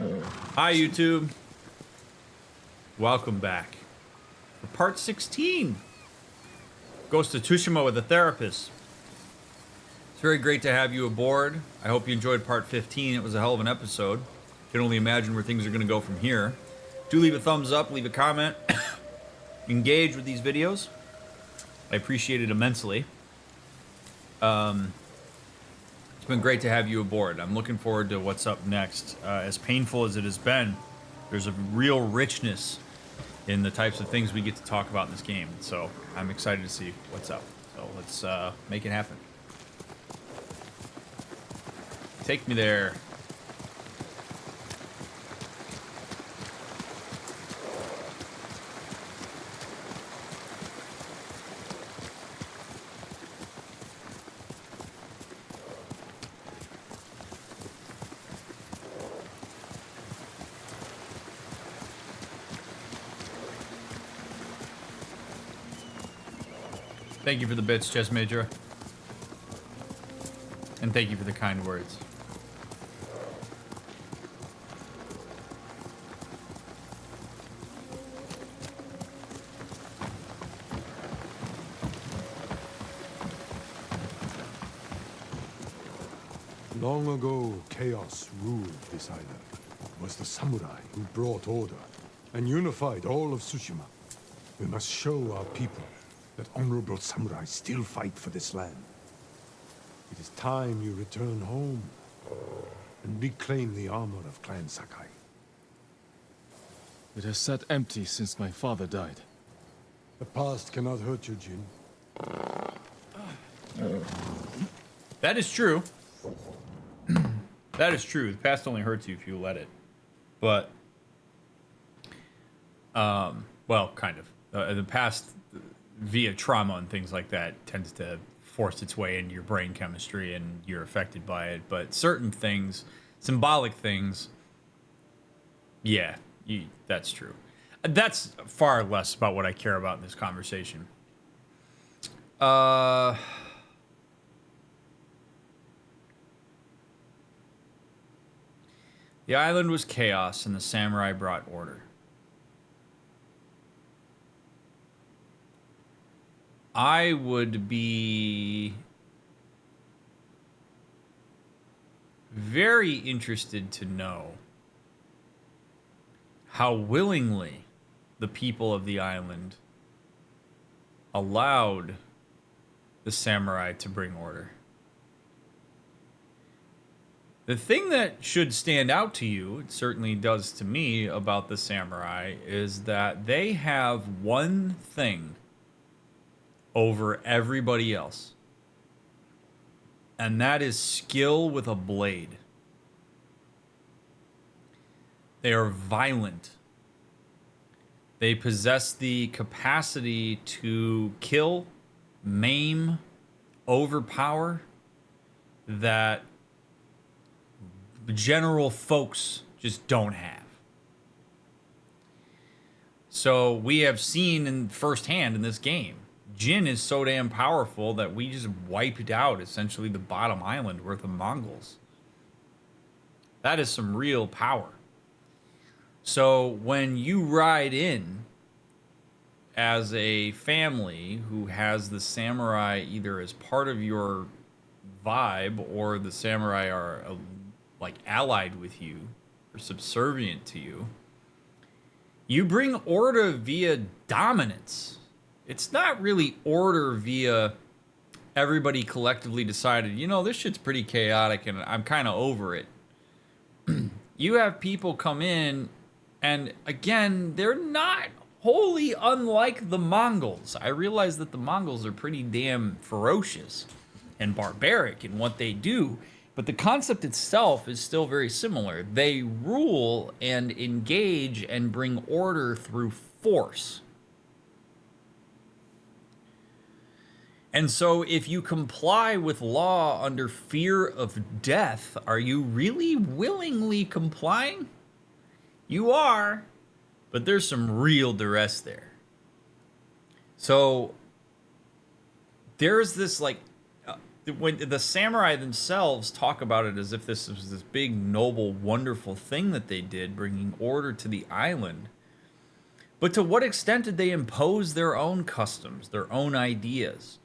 Hi, YouTube. Welcome back for part 16. Ghost of Tsushima with a therapist. It's very great to have you aboard. I hope you enjoyed part 15. It was a hell of an episode. Can only imagine where things are going to go from here. Do leave a thumbs up, leave a comment, engage with these videos. I appreciate it immensely. It's been great to have you aboard. I'm looking forward to what's up next. As painful as it has been, there's a real richness in the types of things we get to talk about in this game. So I'm excited to see what's up. So let's make it happen. Take me there. Thank you for the bits, Chess Major. And thank you for the kind words. Long ago, chaos ruled this island. It was the samurai who brought order and unified all of Tsushima. We must show our people that honorable samurai still fight for this land. It is time you return home and reclaim the armor of Clan Sakai. It has sat empty since my father died. The past cannot hurt you, Jin. That is true. That is true. The past only hurts you if you let it. But, well, kind of. The past, via trauma and things like that, tends to force its way into your brain chemistry and you're affected by it. But certain things, symbolic things, yeah, that's true. That's far less about what I care about in this conversation. The island was chaos and the samurai brought order. I would be very interested to know how willingly the people of the island allowed the samurai to bring order. The thing that should stand out to you, it certainly does to me, about the samurai is that they have one thing over everybody else. And that is skill with a blade. They are violent. They possess the capacity to kill, maim, overpower that general folks just don't have. So we have seen in firsthand in this game, Jin is so damn powerful that we just wiped out essentially the bottom island worth of Mongols. That is some real power. So when you ride in as a family who has the samurai either as part of your vibe or the samurai are like allied with you or subservient to you, you bring order via dominance. It's not really order via everybody collectively decided, you know, this shit's pretty chaotic and I'm kind of over it. You have people come in and again, they're not wholly unlike the Mongols. I realize that the Mongols are pretty damn ferocious and barbaric in what they do, but the concept itself is still very similar. They rule and engage and bring order through force. And so if you comply with law under fear of death, are you really willingly complying? You are, but there's some real duress there. So there's this like when the samurai themselves talk about it as if this was this big, noble, wonderful thing that they did, bringing order to the island. But to what extent did they impose their own customs, their own ideas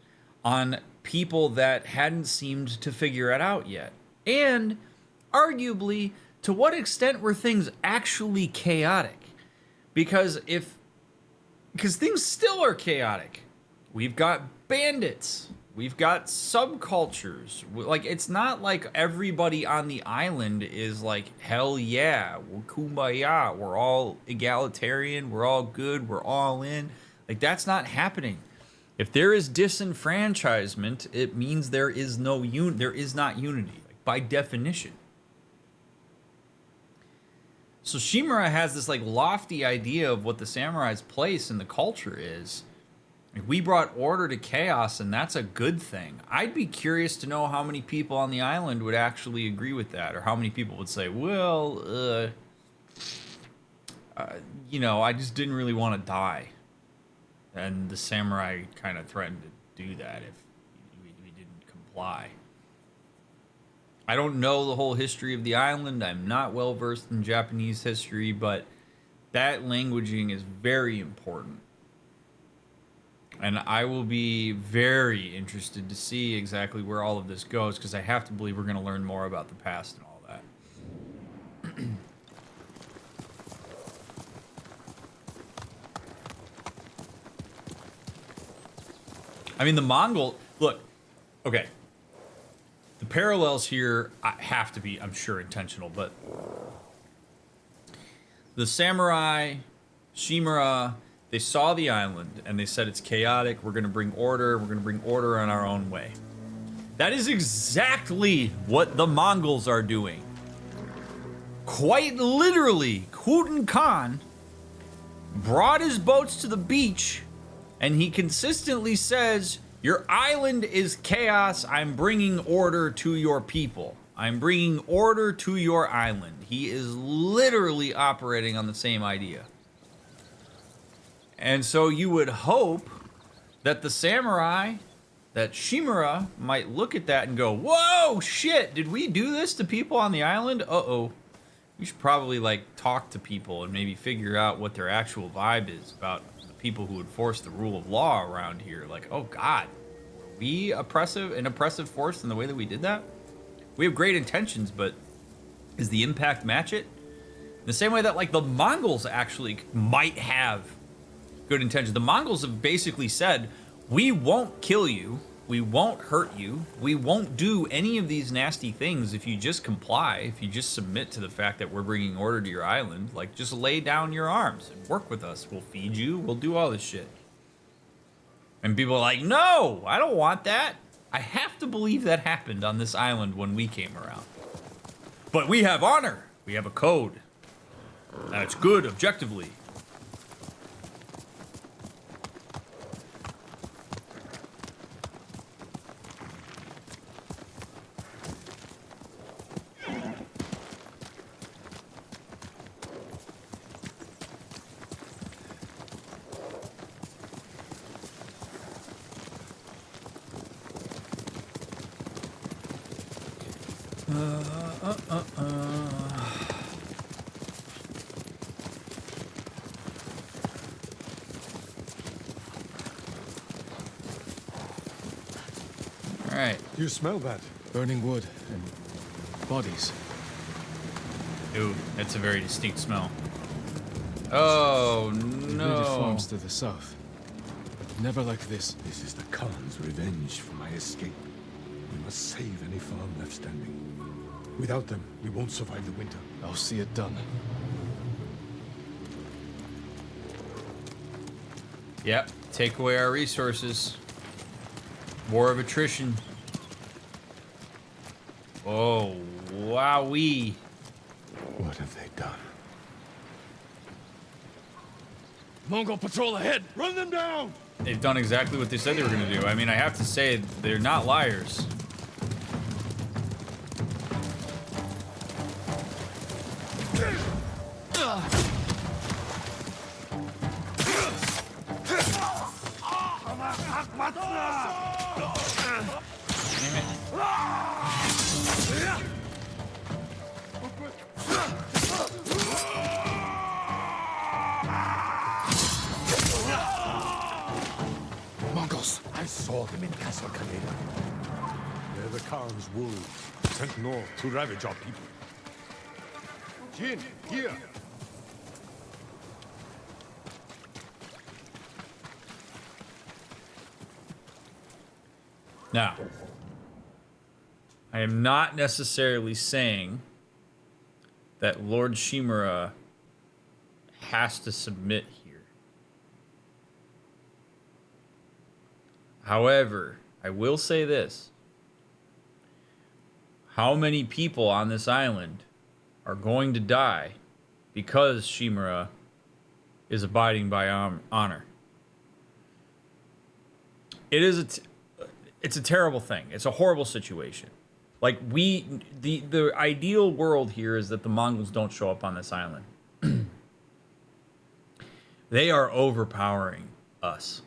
on people that hadn't seemed to figure it out yet? And arguably, to what extent were things actually chaotic? Because things still are chaotic. We've got bandits. We've got subcultures. Like, it's not like everybody on the island is like, hell yeah, we're kumbaya, we're all egalitarian, we're all good, we're all in. Like, that's not happening. If there is disenfranchisement, it means there is not unity, like, by definition. So Shimura has this like lofty idea of what the samurai's place in the culture is. We brought order to chaos, and that's a good thing. I'd be curious to know how many people on the island would actually agree with that, or how many people would say, well, I just didn't really want to die. And the samurai kind of threatened to do that if we didn't comply. I don't know the whole history of the island. I'm not well versed in Japanese history, but that languaging is very important. And I will be very interested to see exactly where all of this goes, because I have to believe we're going to learn more about the past and all that. I mean, the Mongol... Look, okay. The parallels here have to be, I'm sure, intentional, but... The samurai, Shimura... They saw the island, and they said it's chaotic, we're going to bring order, we're going to bring order in our own way. That is exactly what the Mongols are doing. Quite literally, Kublai Khan brought his boats to the beach, and he consistently says, your island is chaos, I'm bringing order to your people. I'm bringing order to your island. He is literally operating on the same idea. And so you would hope that the samurai, that Shimura, might look at that and go, whoa, shit, did we do this to people on the island? Uh-oh. We should probably, like, talk to people and maybe figure out what their actual vibe is about the people who enforce the rule of law around here. Like, oh, God, were we an oppressive force in the way that we did that? We have great intentions, but is the impact match it? In the same way that, like, the Mongols actually might have good intentions. The Mongols have basically said, we won't kill you, we won't hurt you, we won't do any of these nasty things if you just comply, if you just submit to the fact that we're bringing order to your island. Like, just lay down your arms and work with us. We'll feed you, we'll do all this shit. And people are like, no, I don't want that. I have to believe that happened on this island when we came around. But we have honor, we have a code. That's good objectively. Alright. You smell that? Burning wood and bodies. Ooh, that's a very distinct smell. Oh, Invaded farms no. to the south. Never like this. This is the Khan's revenge for my escape. We must save any farm left standing. Without them, we won't survive the winter. I'll see it done. Yep, take away our resources. War of attrition. Oh, wowee. What have they done? Mongol patrol ahead! Run them down! They've done exactly what they said they were going to do. I mean, I have to say, they're not liars. Damn it. them in Castle Kaneda. They're the Khan's wolves, sent north to ravage our people. Jin, here! Now, I am not necessarily saying that Lord Shimura has to submit here. However, I will say this. How many people on this island are going to die because Shimura is abiding by honor? It's a terrible thing. It's a horrible situation. Like, the ideal world here is that the Mongols don't show up on this island. They are overpowering us.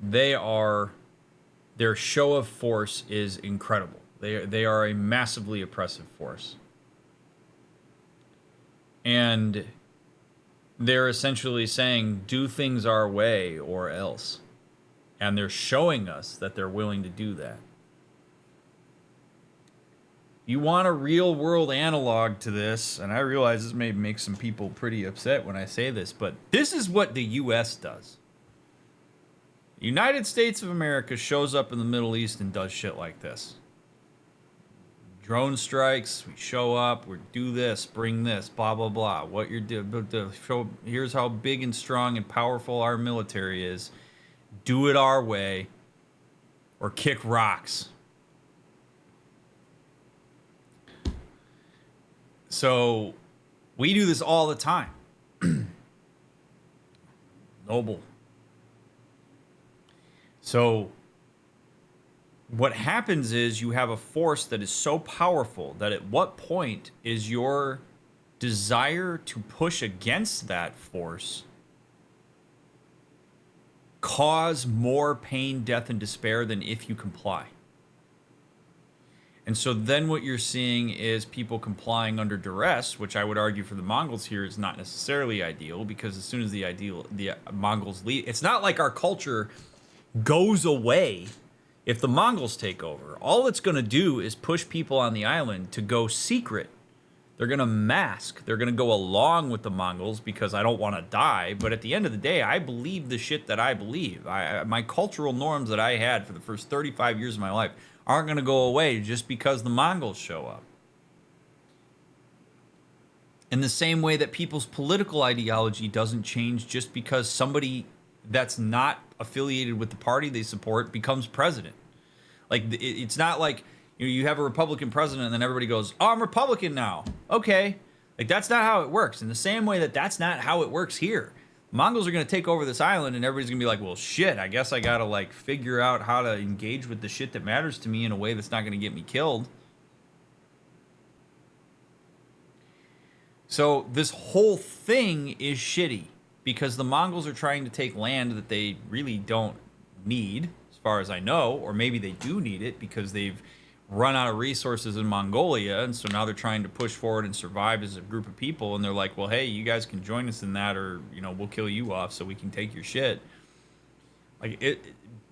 Their show of force is incredible. They are a massively oppressive force. And they're essentially saying, do things our way or else. And they're showing us that they're willing to do that. You want a real world analog to this, and I realize this may make some people pretty upset when I say this, but this is what the U.S. does. The United States of America shows up in the Middle East and does shit like this. Drone strikes, we show up, we do this, bring this, blah, blah, blah. What you're doing, here's how big and strong and powerful our military is. Do it our way, or kick rocks. So, we do this all the time. Noble. So, what happens is you have a force that is so powerful that at what point is your desire to push against that force cause more pain, death, and despair than if you comply? And so then what you're seeing is people complying under duress, which I would argue for the Mongols here is not necessarily ideal, because as soon as the Mongols leave, it's not like our culture goes away if the Mongols take over. All it's going to do is push people on the island to go secret. They're going to mask. They're going to go along with the Mongols because I don't want to die. But at the end of the day, I believe the shit that I believe. My cultural norms that I had for the first 35 years of my life aren't going to go away just because the Mongols show up. In the same way that people's political ideology doesn't change just because somebody that's not affiliated with the party they support becomes president. Like, it's not like you have a Republican president and then everybody goes, oh, I'm Republican now. Okay. Like, that's not how it works. In the same way that that's not how it works here. Mongols are going to take over this island and everybody's going to be like, well, shit, I guess I got to, like, figure out how to engage with the shit that matters to me in a way that's not going to get me killed. So this whole thing is shitty because the Mongols are trying to take land that they really don't need, as far as I know, or maybe they do need it because they've run out of resources in Mongolia, and so now they're trying to push forward and survive as a group of people, and they're like, well, hey, you guys can join us in that, or, you know, we'll kill you off so we can take your shit. Like,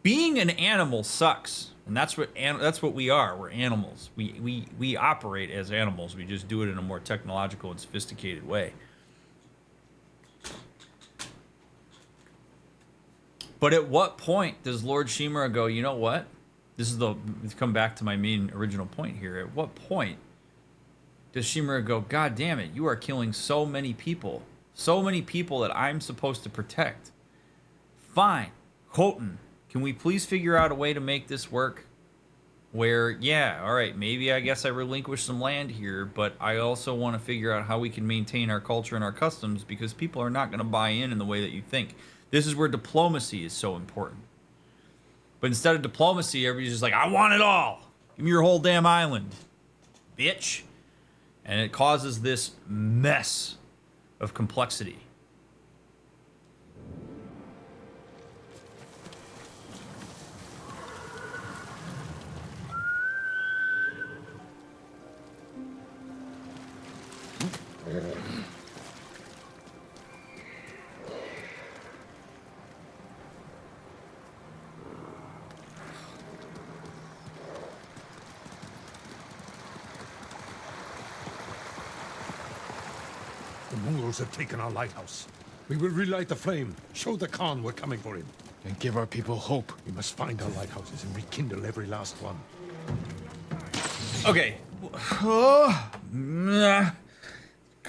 being an animal sucks, and that's what we are. We're animals. We operate as animals. We just do it in a more technological and sophisticated way. But at what point does Lord Shimura go, you know what? Let's come back to my main original point here. At what point does Shimura go, God damn it, you are killing so many people that I'm supposed to protect? Fine. Khotan, can we please figure out a way to make this work? Where, yeah, all right, maybe I guess I relinquish some land here, but I also want to figure out how we can maintain our culture and our customs because people are not going to buy in the way that you think. This is where diplomacy is so important. But instead of diplomacy, everybody's just like, I want it all. Give me your whole damn island, bitch. And it causes this mess of complexity. The Mongols have taken our lighthouse. We will relight the flame, show the Khan we're coming for him. And give our people hope. We must find our lighthouses and rekindle every last one. Okay. Oh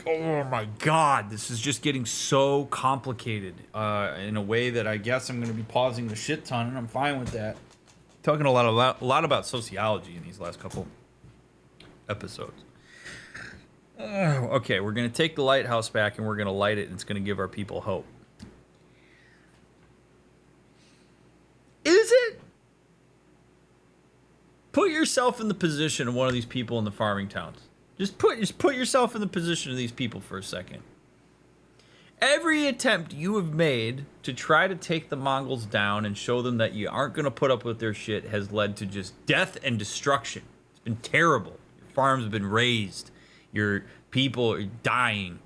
my god, this is just getting so complicated in a way that I guess I'm going to be pausing the shit ton, and I'm fine with that. Talking a lot about sociology in these last couple episodes. Okay, we're going to take the lighthouse back and we're going to light it, and it's going to give our people hope. Is it? Put yourself in the position of one of these people in the farming towns. Just put yourself in the position of these people for a second. Every attempt you have made to try to take the Mongols down and show them that you aren't going to put up with their shit has led to just death and destruction. It's been terrible. Your farms have been razed. Your people are dying.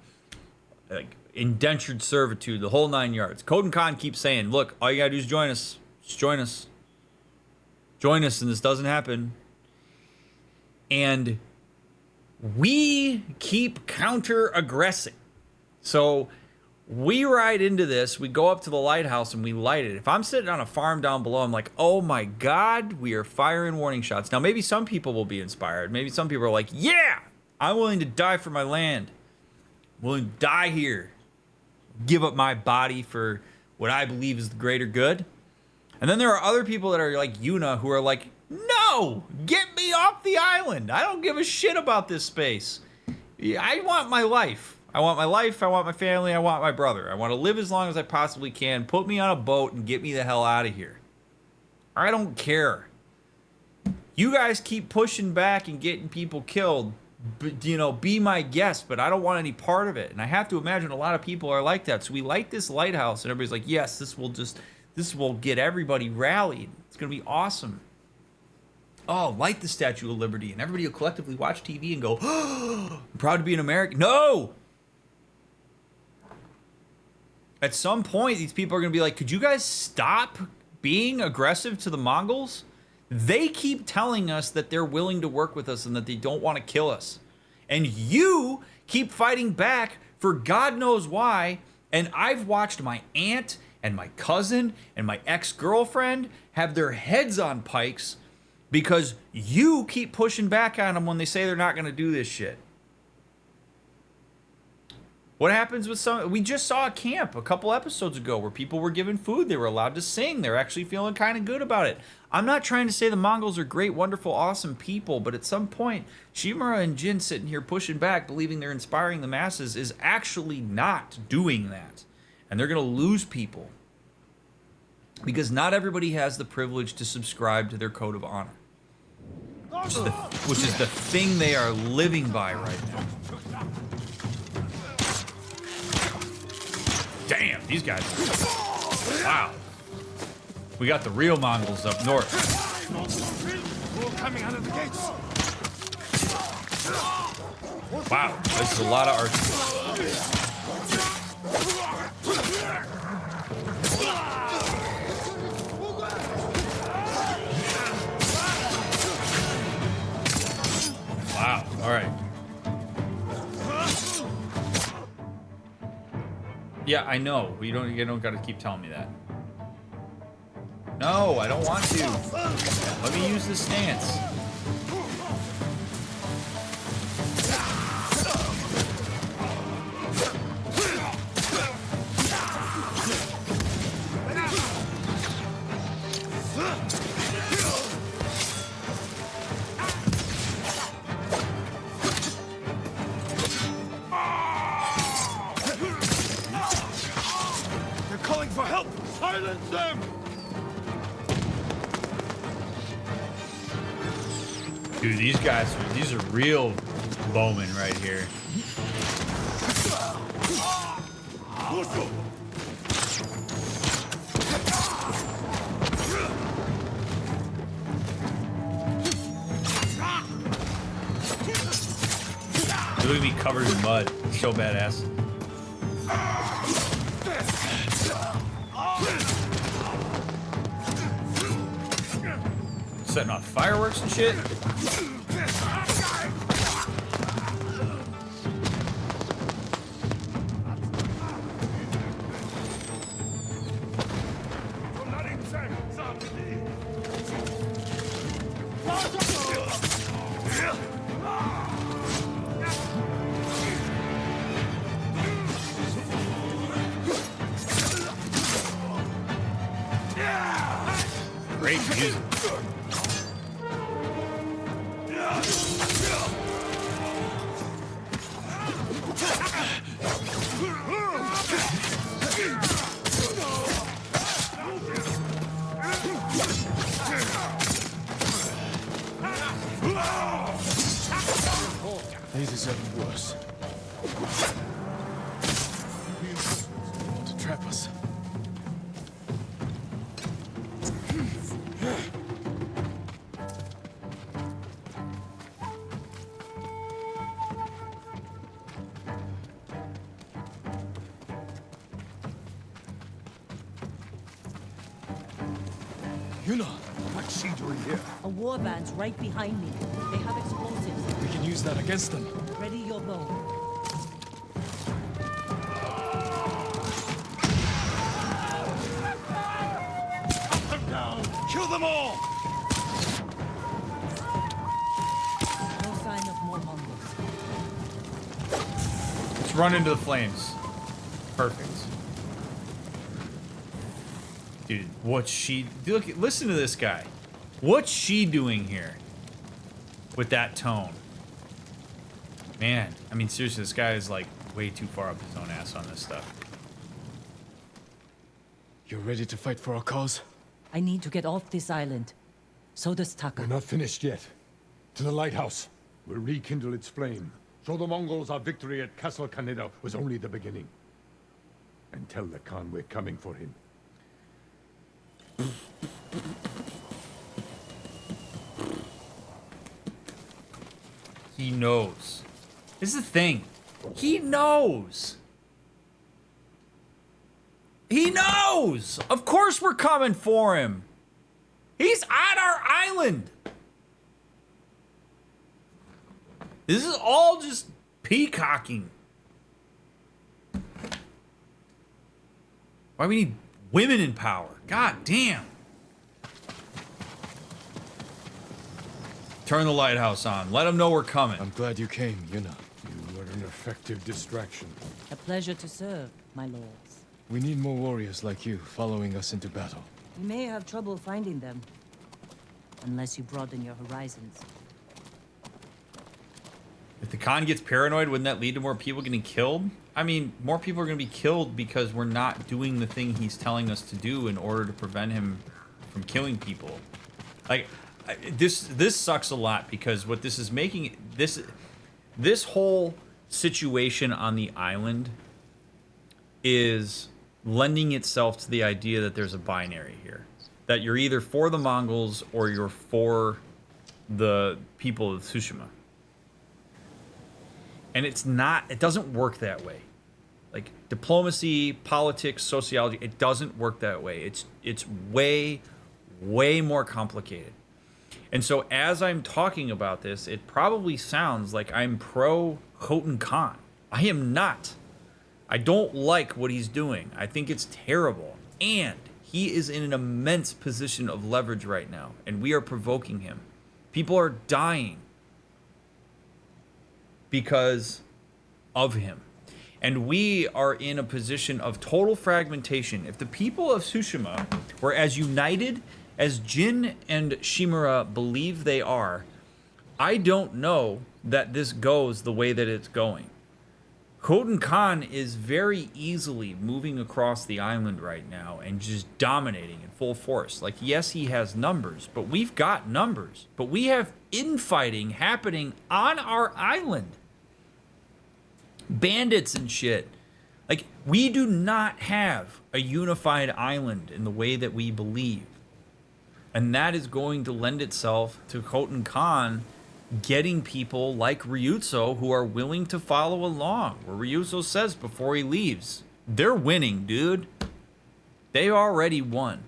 Like indentured servitude, the whole 9 yards. Koden Khan keeps saying, look, all you got to do is join us. Just join us. Join us, and this doesn't happen. And we keep counter-aggressing. So we ride into this, we go up to the lighthouse, and we light it. If I'm sitting on a farm down below, I'm like, oh my god, we are firing warning shots. Now, maybe some people will be inspired. Maybe some people are like, yeah, I'm willing to die for my land. I'm willing to die here. Give up my body for what I believe is the greater good. And then there are other people that are like Yuna who are like, no, get me off the island. I don't give a shit about this space. I want my life. I want my life. I want my family. I want my brother. I want to live as long as I possibly can. Put me on a boat and get me the hell out of here. I don't care. You guys keep pushing back and getting people killed. But, you know, be my guest, but I don't want any part of it. And I have to imagine a lot of people are like that. So we light this lighthouse and everybody's like, yes, this will get everybody rallied. It's going to be awesome. Oh, light the Statue of Liberty, and everybody will collectively watch TV and go, oh, I'm proud to be an American. No! At some point, these people are going to be like, could you guys stop being aggressive to the Mongols? They keep telling us that they're willing to work with us and that they don't want to kill us. And you keep fighting back for God knows why, and I've watched my aunt and my cousin and my ex-girlfriend have their heads on pikes because you keep pushing back on them when they say they're not going to do this shit. What happens with some... We just saw a camp a couple episodes ago where people were given food. They were allowed to sing. They're actually feeling kind of good about it. I'm not trying to say the Mongols are great, wonderful, awesome people, but at some point, Shimura and Jin sitting here pushing back, believing they're inspiring the masses, is actually not doing that. And they're going to lose people. Because not everybody has the privilege to subscribe to their code of honor. Which is the thing they are living by right now. Damn, these guys. Wow. We got the real Mongols up north. Coming out of the gates. Wow, this is a lot of archery. Wow, all right. Yeah, I know. You don't got to keep telling me that. No, I don't want to. Let me use this stance. They're calling for help! Silence them! Dude, these are real bowmen right here. Look at me covered in mud. So badass. Setting off fireworks and shit. great music. They deserve worse. To trap us. Yuna, What's she doing here? A war van's right behind me. They have explosives. we can use that against them. Ready your bow. Kill them all! No sign of more Mongols. Let's run into the flames. Perfect. Dude, what's she... Look, listen to this guy. What's she doing here? With that tone. Man, I mean, seriously, this guy is like way too far up his own ass on this stuff. You're ready to fight for our cause? I need to get off this island. So does Taka. We're not finished yet. To the lighthouse. We'll rekindle its flame. Show the Mongols our victory at Castle Kaneda was only the beginning. And tell the Khan we're coming for him. He knows. This is the thing. He knows. He knows! Of course we're coming for him. He's on our island. This is all just peacocking. Why we need women in power? God damn. Turn the lighthouse on. Let them know we're coming. I'm glad you came, Yuna. You were an effective distraction. A pleasure to serve, my lords. We need more warriors like you following us into battle. We may have trouble finding them. Unless you broaden your horizons. If the Khan gets paranoid, wouldn't that lead to more people getting killed? I mean, more people are going to be killed because we're not doing the thing he's telling us to do in order to prevent him from killing people. Like, this sucks a lot because what this is making... This whole situation on the island is lending itself to the idea that there's a binary here. That you're either for the Mongols or you're for the people of Tsushima. And it's not, it doesn't work that way. Like diplomacy, politics, sociology, it doesn't work that way. It's way, way more complicated. And so as I'm talking about this, it probably sounds like I'm pro Khotan Khan. I am not. I don't like what he's doing. I think it's terrible. And he is in an immense position of leverage right now. And we are provoking him. People are dying because of him. And we are in a position of total fragmentation. If the people of Tsushima were as united as Jin and Shimura believe they are, I don't know that this goes the way that it's going. Khotan Khan is very easily moving across the island right now and just dominating in full force. Like, yes, he has numbers, but we've got numbers. But we have infighting happening on our island. Bandits and shit. Like, we do not have a unified island in the way that we believe. And that is going to lend itself to Khotan Khan getting people like Ryuzo who are willing to follow along. Where Ryuzo says before he leaves, they're winning, dude. They already won.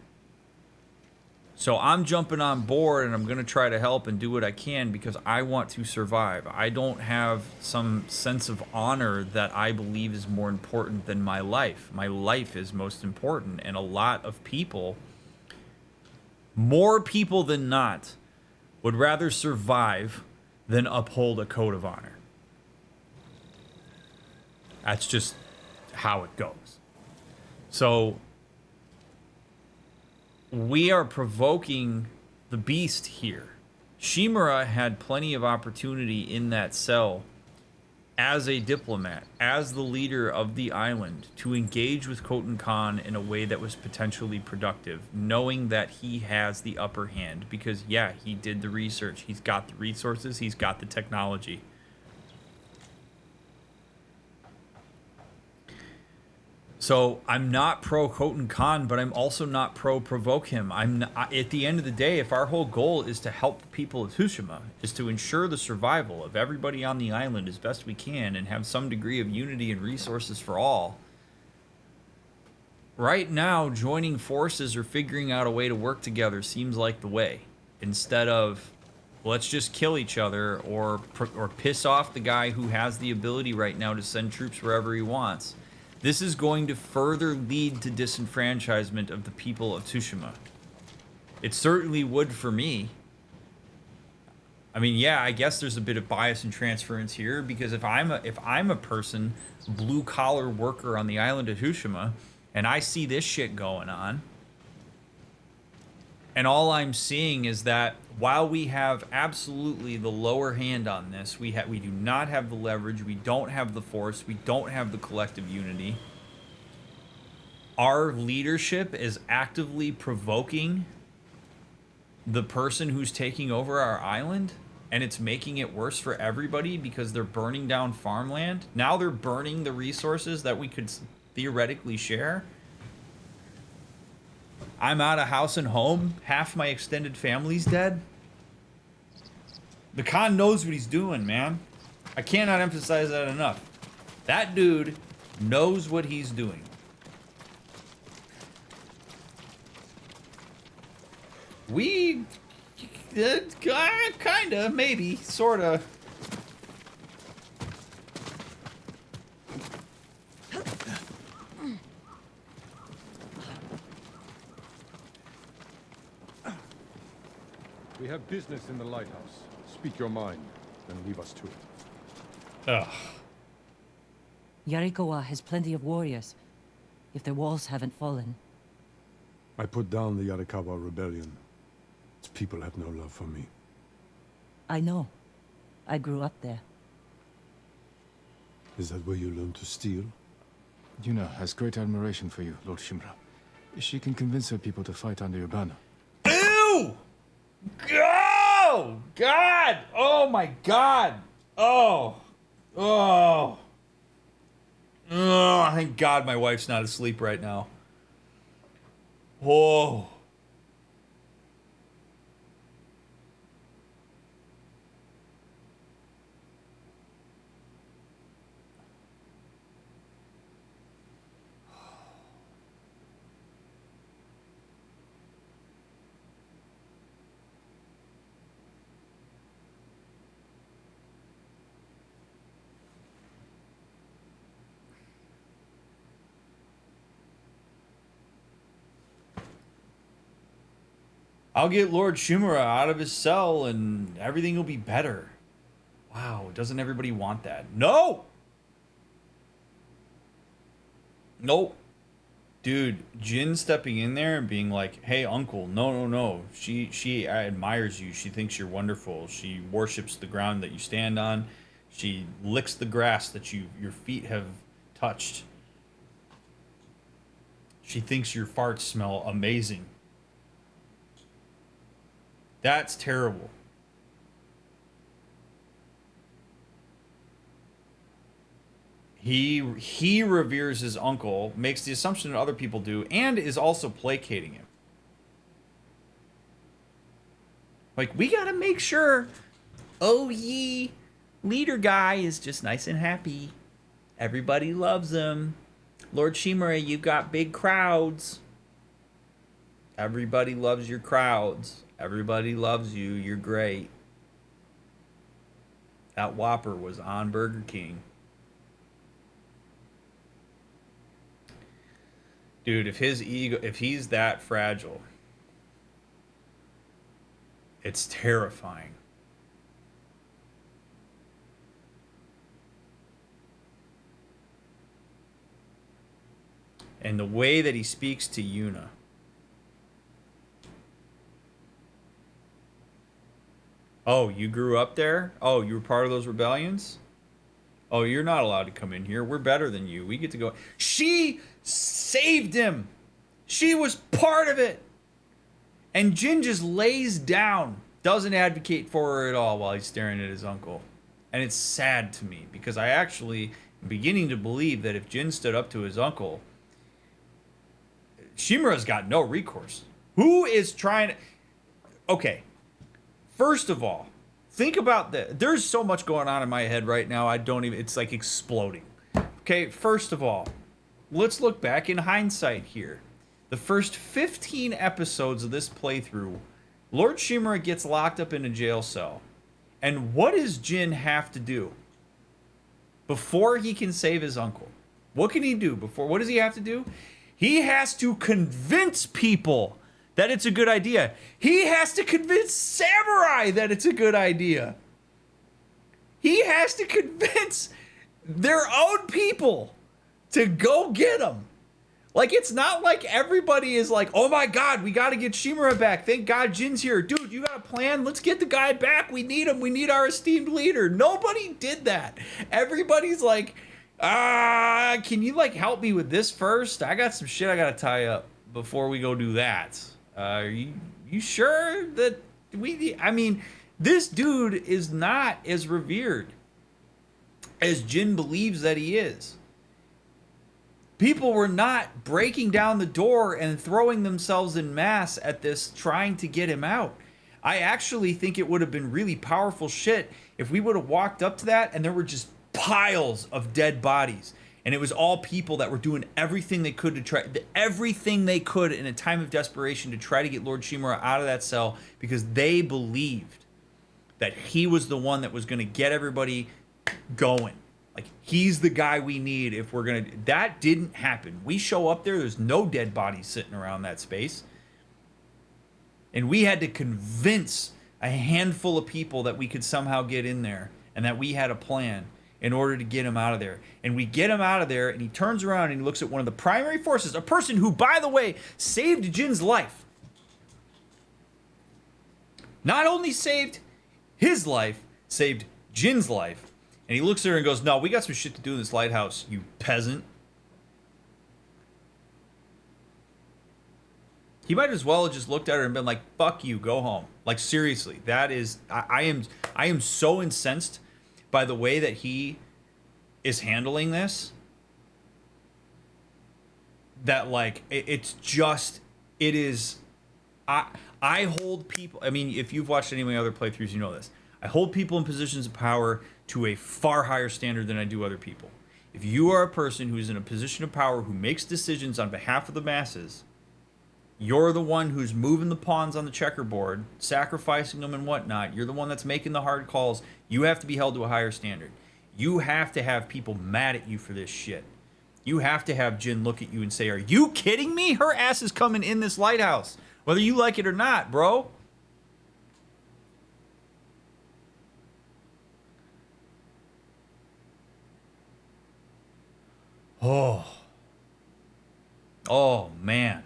So I'm jumping on board and I'm going to try to help and do what I can because I want to survive. I don't have some sense of honor that I believe is more important than my life. My life is most important. And a lot of people, more people than not, would rather survive than uphold a code of honor. That's just how it goes. So we are provoking the beast here. Shimura had plenty of opportunity in that cell as a diplomat, as the leader of the island, to engage with Khotan Khan in a way that was potentially productive, knowing that he has the upper hand. Because, yeah, he did the research. He's got the resources. He's got the technology. So I'm not pro Khotan Khan, but I'm also not pro provoke him. At the end of the day, if our whole goal is to help the people of Tsushima, is to ensure the survival of everybody on the island as best we can and have some degree of unity and resources for all, right now joining forces or figuring out a way to work together seems like the way. Instead of let's just kill each other or piss off the guy who has the ability right now to send troops wherever he wants. This is going to further lead to disenfranchisement of the people of Tsushima. It certainly would for me. I mean, yeah, I guess there's a bit of bias and transference here, because if I'm a person, blue collar worker on the island of Tsushima, and I see this shit going on, and all I'm seeing is that while we have absolutely the lower hand on this, we do not have the leverage, we don't have the force, we don't have the collective unity. Our leadership is actively provoking the person who's taking over our island, and it's making it worse for everybody because they're burning down farmland. Now they're burning the resources that we could theoretically share. I'm out of house and home. Half my extended family's dead. The Khan knows what he's doing, man. I cannot emphasize that enough. That dude knows what he's doing. We... kinda, maybe, sorta. We have business in the lighthouse. Speak your mind, then leave us to it. Ugh. Yarikawa has plenty of warriors, if their walls haven't fallen. I put down the Yarikawa rebellion. Its people have no love for me. I know. I grew up there. Is that where you learned to steal? Yuna has great admiration for you, Lord Shimura. She can convince her people to fight under your banner. Ew! Oh, God! Oh, my God! Oh. Oh. Oh, thank God my wife's not asleep right now. Whoa. I'll get Lord Shimura out of his cell and everything will be better. Wow, doesn't everybody want that? No! Nope. Dude, Jin stepping in there and being like, hey, uncle, no. She admires you. She thinks you're wonderful. She worships the ground that you stand on. She licks the grass that your feet have touched. She thinks your farts smell amazing. That's terrible. He reveres his uncle, makes the assumption that other people do, and is also placating him. Like, we gotta make sure, oh ye, leader guy is just nice and happy. Everybody loves him. Lord Shimura, you've got big crowds. Everybody loves your crowds. Everybody loves you. You're great. That Whopper was on Burger King. Dude, if his ego, if he's that fragile, it's terrifying. And the way that he speaks to Yuna. Oh, you grew up there? Oh, you were part of those rebellions? Oh, you're not allowed to come in here. We're better than you. We get to go. She saved him. She was part of it. And Jin just lays down, doesn't advocate for her at all while he's staring at his uncle. And it's sad to me because I actually am beginning to believe that if Jin stood up to his uncle, Shimura's got no recourse. Who is trying to... Okay, first of all, think about that. There's so much going on in my head right now. I don't even... It's like exploding. Okay, first of all, let's look back in hindsight here. The first 15 episodes of this playthrough, Lord Shimura gets locked up in a jail cell. And what does Jin have to do before he can save his uncle? What can he do before? What does he have to do? He has to convince people that it's a good idea. He has to convince samurai that it's a good idea. He has to convince their own people to go get him. Like, it's not like everybody is like, oh my God, we got to get Shimura back. Thank God Jin's here. Dude, you got a plan? Let's get the guy back. We need him. We need our esteemed leader. Nobody did that. Everybody's like, can you like help me with this first? I got some shit I got to tie up before we go do that. Are you sure that I mean, this dude is not as revered as Jin believes that he is. People were not breaking down the door and throwing themselves in mass at this, trying to get him out. I actually think it would have been really powerful shit if we would have walked up to that and there were just piles of dead bodies. And it was all people that were doing everything they could to try, everything they could in a time of desperation to try to get Lord Shimura out of that cell because they believed that he was the one that was going to get everybody going. Like, he's the guy we need if we're going to... That didn't happen. We show up there, there's no dead bodies sitting around that space. And we had to convince a handful of people that we could somehow get in there and that we had a plan in order to get him out of there. And we get him out of there, and he turns around and he looks at one of the primary forces, a person who, by the way, saved Jin's life. Not only saved his life, saved Jin's life. And he looks at her and goes, no, we got some shit to do in this lighthouse, you peasant. He might as well have just looked at her and been like, fuck you, go home. Like, seriously, that is... I am so incensed by the way that he is handling this that, like, it's just... It is... I hold people... I mean, if you've watched any of my other playthroughs, you know this. I hold people in positions of power to a far higher standard than I do other people. If you are a person who is in a position of power who makes decisions on behalf of the masses, you're the one who's moving the pawns on the checkerboard, sacrificing them and whatnot. You're the one that's making the hard calls. You have to be held to a higher standard. You have to have people mad at you for this shit. You have to have Jin look at you and say, are you kidding me? Her ass is coming in this lighthouse, whether you like it or not, bro. Oh, man.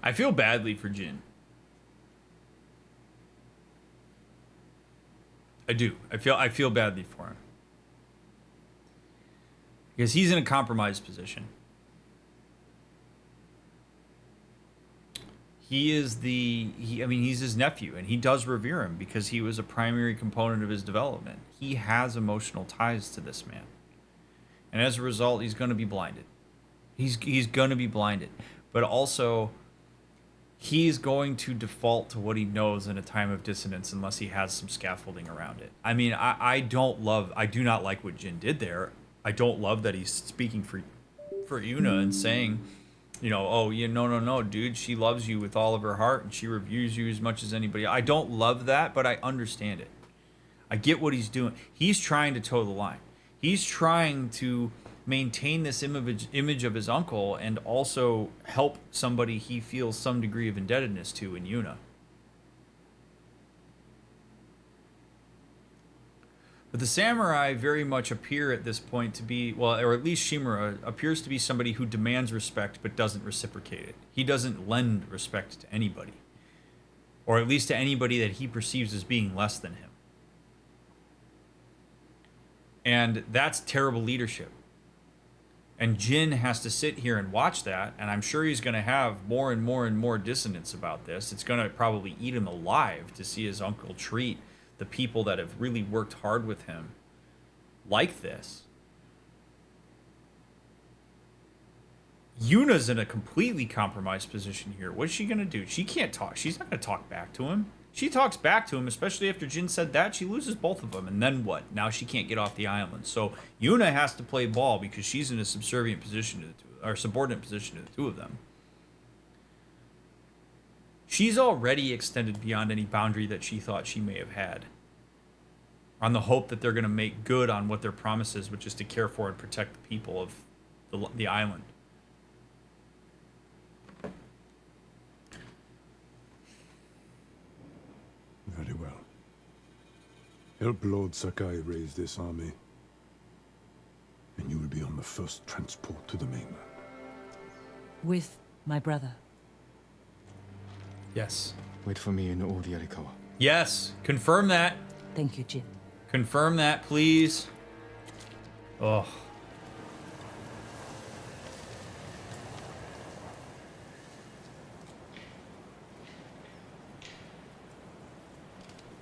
I feel badly for Jin. I do. I feel badly for him. Because he's in a compromised position. He's his nephew, and he does revere him because he was a primary component of his development. He has emotional ties to this man. And as a result, he's going to be blinded. He's going to be blinded. But also, he's going to default to what he knows in a time of dissonance unless he has some scaffolding around it. I mean, I do not like what Jin did there. I don't love that he's speaking for Yuna and saying You know, oh, yeah, no, dude. She loves you with all of her heart, and she reviews you as much as anybody. I don't love that, but I understand it. I get what he's doing. He's trying to toe the line. He's trying to maintain this image of his uncle and also help somebody he feels some degree of indebtedness to in Yuna. But the samurai very much appear at this point to be, well, or at least Shimura appears to be somebody who demands respect but doesn't reciprocate it. He doesn't lend respect to anybody. Or at least to anybody that he perceives as being less than him. And that's terrible leadership. And Jin has to sit here and watch that, and I'm sure he's going to have more and more and more dissonance about this. It's going to probably eat him alive to see his uncle treat the people that have really worked hard with him like this. Yuna's in a completely compromised position here. What's she going to do? She can't talk. She's not going to talk back to him. She talks back to him, especially after Jin said that. She loses both of them. And then what? Now she can't get off the island. So Yuna has to play ball because she's in a subservient position to the two, or subordinate position to the two of them. She's already extended beyond any boundary that she thought she may have had, on the hope that they're going to make good on what their promise is, which is to care for and protect the people of the island. Very well. Help Lord Sakai raise this army, and you will be on the first transport to the mainland. With my brother. Yes. Wait for me in Old Yarikawa. Yes. Confirm that. Thank you, Jin. Confirm that, please. Oh.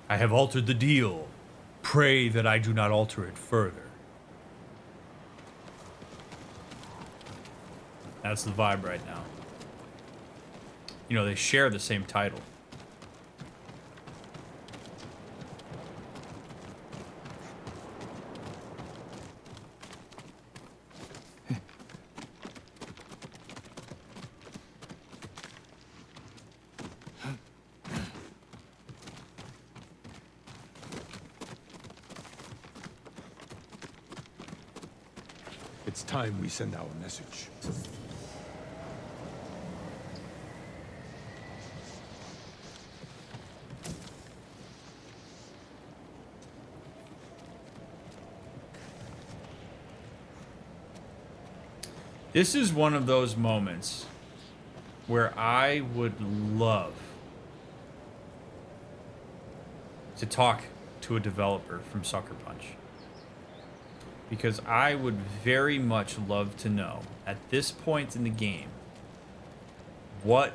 I have altered the deal. Pray that I do not alter it further. That's the vibe right now. You know, they share the same title. It's time we send our message. This is one of those moments where I would love to talk to a developer from Sucker Punch. Because I would very much love to know, at this point in the game, what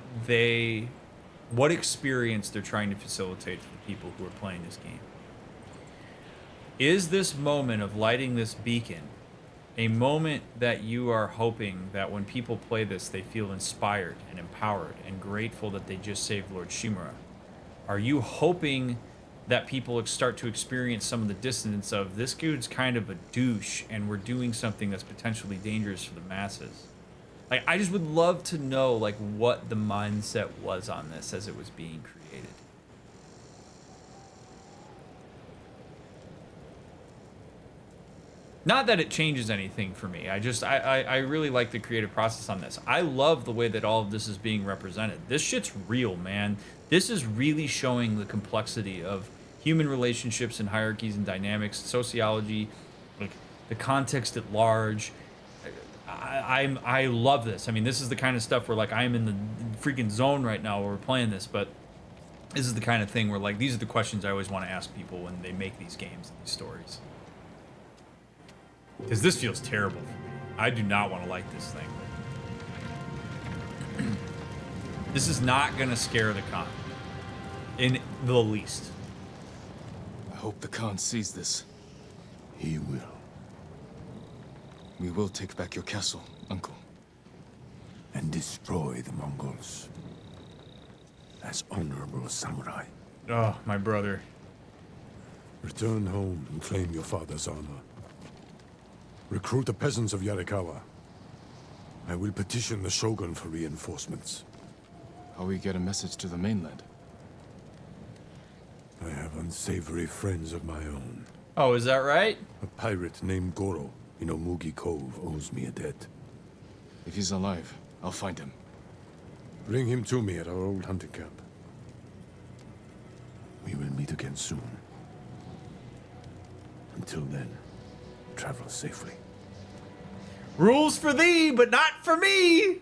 experience they're trying to facilitate for the people who are playing this game. Is this moment of lighting this beacon a moment that you are hoping that when people play this, they feel inspired and empowered and grateful that they just saved Lord Shimura? Are you hoping that people start to experience some of the dissonance of, this dude's kind of a douche and we're doing something that's potentially dangerous for the masses? Like, I just would love to know, like, what the mindset was on this as it was being created. Not that it changes anything for me. I really like the creative process on this. I love the way that all of this is being represented. This shit's real, man. This is really showing the complexity of human relationships and hierarchies and dynamics, sociology, like the context at large. I love this. I mean, this is the kind of stuff where, like, I'm in the freaking zone right now where we're playing this, but this is the kind of thing where, like, these are the questions I always want to ask people when they make these games and these stories. Because this feels terrible for me. I do not want to like this thing. This is not going to scare the Khan. In the least. I hope the Khan sees this. He will. We will take back your castle, Uncle. And destroy the Mongols. As honorable samurai. Oh, my brother. Return home and claim your father's honor. Recruit the peasants of Yarikawa. I will petition the Shogun for reinforcements. How we get a message to the mainland? I have unsavory friends of my own. Oh, is that right? A pirate named Goro in Omugi Cove owes me a debt. If he's alive, I'll find him. Bring him to me at our old hunting camp. We will meet again soon. Until then, travel safely. Rules for thee, but not for me.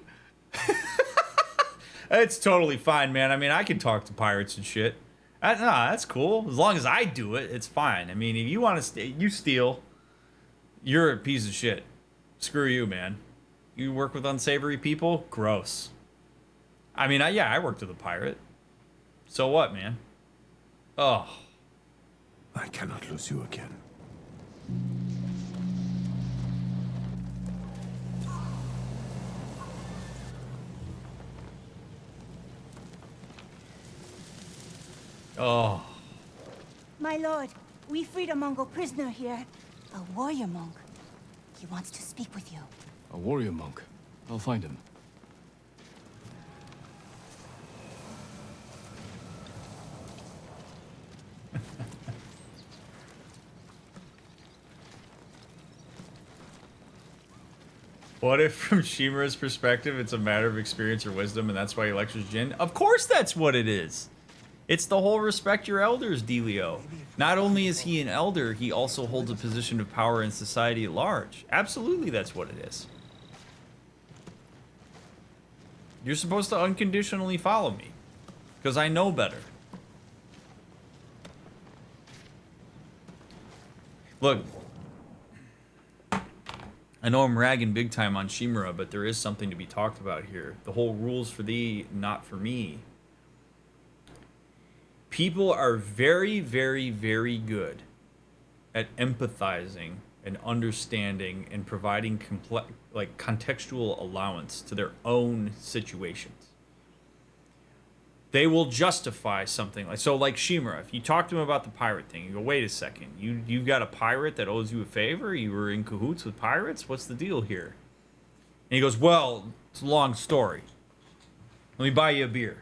It's totally fine, man. I mean, I can talk to pirates and shit. No, that's cool. As long as I do it, it's fine. I mean, if you want to you steal, you're a piece of shit. Screw you, man. You work with unsavory people? Gross. I mean, yeah, I worked with a pirate. So what, man? Oh. I cannot lose you again. Oh. My lord, we freed a Mongol prisoner here. A warrior monk. He wants to speak with you. A warrior monk. I'll find him. What if, from Shimura's perspective, it's a matter of experience or wisdom, and that's why he lectures Jin? Of course that's what it is. It's the whole respect your elders, dealio. Not only is he an elder, he also holds a position of power in society at large. Absolutely, that's what it is. You're supposed to unconditionally follow me, because I know better. Look, I know I'm ragging big time on Shimura, but there is something to be talked about here. The whole rules for thee, not for me. People are very, very, very good at empathizing and understanding and providing contextual allowance to their own situations. They will justify something like Shimura. If you talk to him about the pirate thing, you go, wait a second, you've got a pirate that owes you a favor? You were in cahoots with pirates? What's the deal here? And he goes, well, it's a long story. Let me buy you a beer.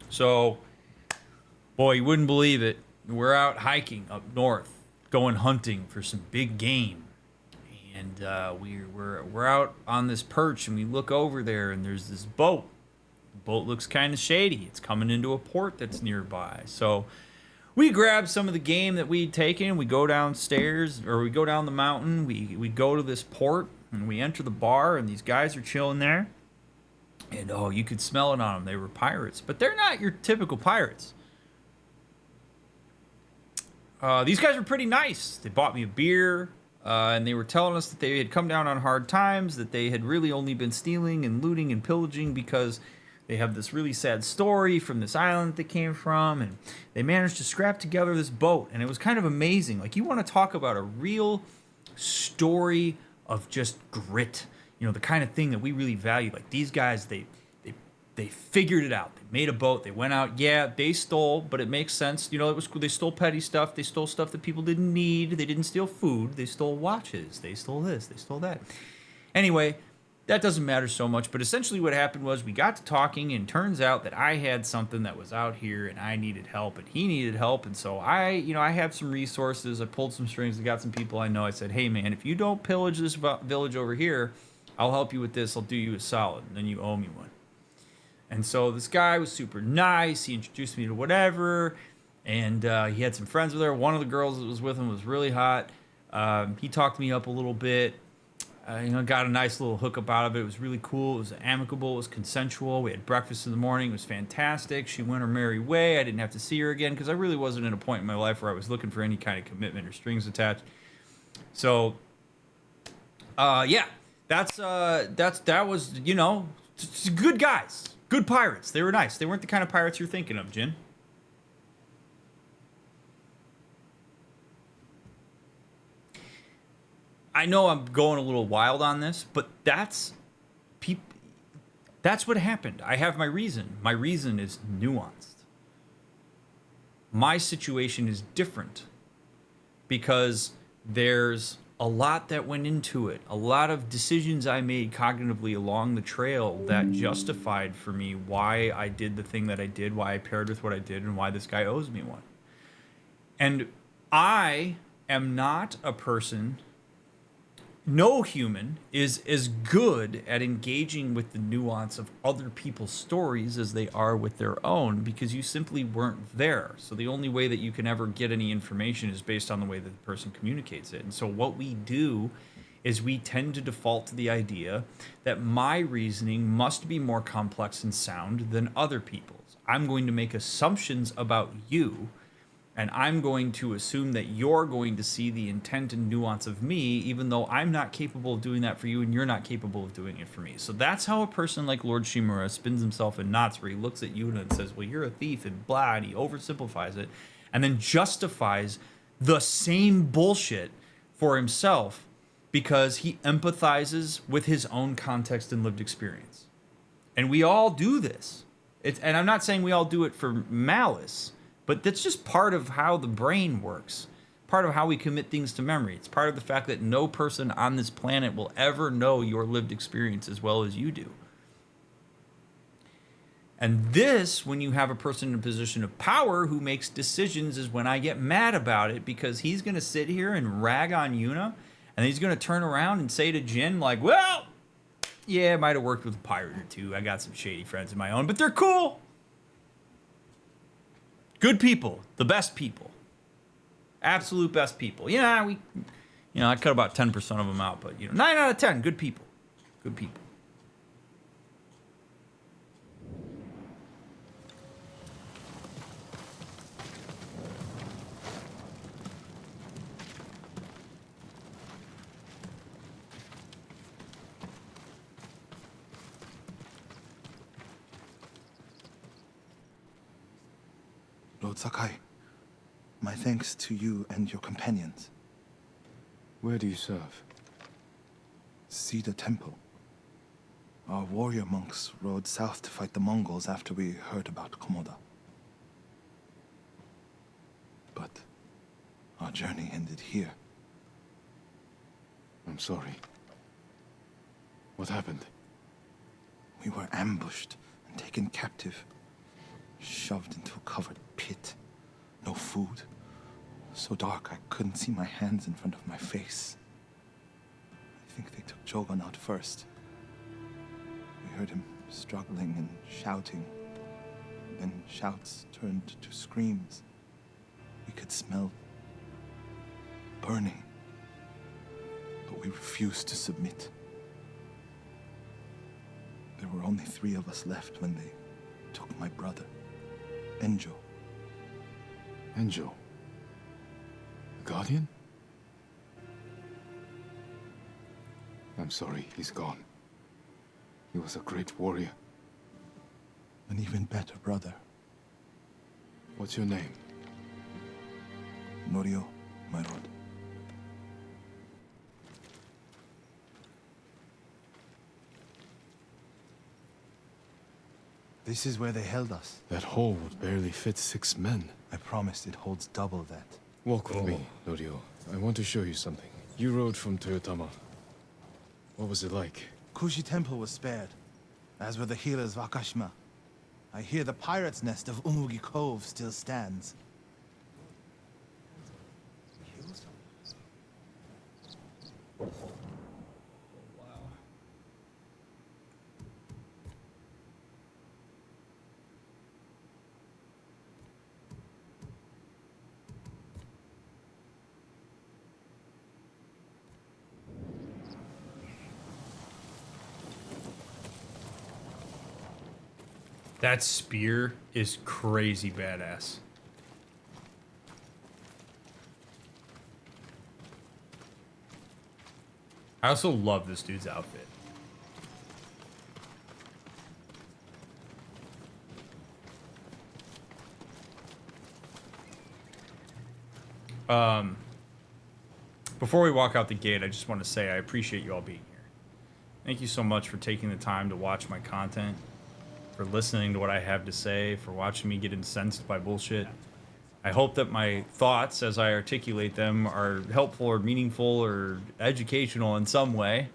So, boy, you wouldn't believe it. We're out hiking up north, going hunting for some big game. And we're out on this perch, and we look over there, and there's this boat. The boat looks kind of shady. It's coming into a port that's nearby. So we grab some of the game that we'd taken. We go downstairs, or we go down the mountain. We go to this port, and we enter the bar, and these guys are chilling there. And, oh, you could smell it on them. They were pirates. But they're not your typical pirates. These guys were pretty nice. They bought me a beer, and they were telling us that they had come down on hard times, that they had really only been stealing and looting and pillaging because they have this really sad story from this island that they came from, and they managed to scrap together this boat, and it was kind of amazing. Like, you want to talk about a real story of just grit, you know, the kind of thing that we really value. Like, these guys, they figured it out. They made a boat. They went out. Yeah, they stole, but it makes sense. You know, they stole petty stuff. They stole stuff that people didn't need. They didn't steal food. They stole watches. They stole this. They stole that. Anyway, that doesn't matter so much. But essentially what happened was we got to talking, and turns out that I had something that was out here, and I needed help, and he needed help. And so I have some resources. I pulled some strings. I got some people I know. I said, hey, man, if you don't pillage this village over here, I'll help you with this. I'll do you a solid, and then you owe me one. And so this guy was super nice. He introduced me to whatever, and he had some friends with her. One of the girls that was with him was really hot. He talked me up a little bit. Got a nice little hookup out of it. It was really cool. It was amicable. It was consensual. We had breakfast in the morning. It was fantastic. She went her merry way. I didn't have to see her again because I really wasn't at a point in my life where I was looking for any kind of commitment or strings attached. So, yeah, that was, good guys. Good pirates. They were nice. They weren't the kind of pirates you're thinking of, Jin. I know I'm going a little wild on this, but that's what happened. I have my reason. My reason is nuanced. My situation is different because there's a lot that went into it, a lot of decisions I made cognitively along the trail that justified for me why I did the thing that I did, why I paired with what I did, and why this guy owes me one. And I am not a person, no human is as good at engaging with the nuance of other people's stories as they are with their own, because you simply weren't there. So the only way that you can ever get any information is based on the way that the person communicates it. And so what we do is we tend to default to the idea that my reasoning must be more complex and sound than other people's. I'm going to make assumptions about you, and I'm going to assume that you're going to see the intent and nuance of me, even though I'm not capable of doing that for you and you're not capable of doing it for me. So that's how a person like Lord Shimura spins himself in knots, where he looks at Yuna and says, well, you're a thief and blah, and he oversimplifies it and then justifies the same bullshit for himself because he empathizes with his own context and lived experience. And we all do this. And I'm not saying we all do it for malice, but that's just part of how the brain works, part of how we commit things to memory. It's part of the fact that no person on this planet will ever know your lived experience as well as you do. And this, when you have a person in a position of power who makes decisions, is when I get mad about it, because he's going to sit here and rag on Yuna, and he's going to turn around and say to Jin, like, well, yeah, I might have worked with a pirate or two. I got some shady friends of my own, but they're cool. Good people, the best people, absolute best people. Yeah, I cut about 10% of them out, but 9 out of 10, good people, good people. Lord Sakai, my thanks to you and your companions. Where do you serve? Cedar Temple. Our warrior monks rode south to fight the Mongols after we heard about Komoda. But our journey ended here. I'm sorry. What happened? We were ambushed and taken captive. Shoved into a covered pit. No food. So dark I couldn't see my hands in front of my face. I think they took Jogan out first. We heard him struggling and shouting. Then shouts turned to screams. We could smell burning. But we refused to submit. There were only 3 of us left when they took my brother. Enjo. Enjo? The Guardian? I'm sorry, he's gone. He was a great warrior. An even better brother. What's your name? Norio, my lord. This is where they held us. That hole would barely fit 6 men. I promised it holds double that. Walk with me, Norio. I want to show you something. You rode from Toyotama. What was it like? Kushi Temple was spared, as were the healers of Akashima. I hear the pirate's nest of Umugi Cove still stands. That spear is crazy badass. I also love this dude's outfit. Before we walk out the gate, I just want to say I appreciate you all being here. Thank you so much for taking the time to watch my content, for listening to what I have to say, for watching me get incensed by bullshit. I hope that my thoughts, as I articulate them, are helpful or meaningful or educational in some way.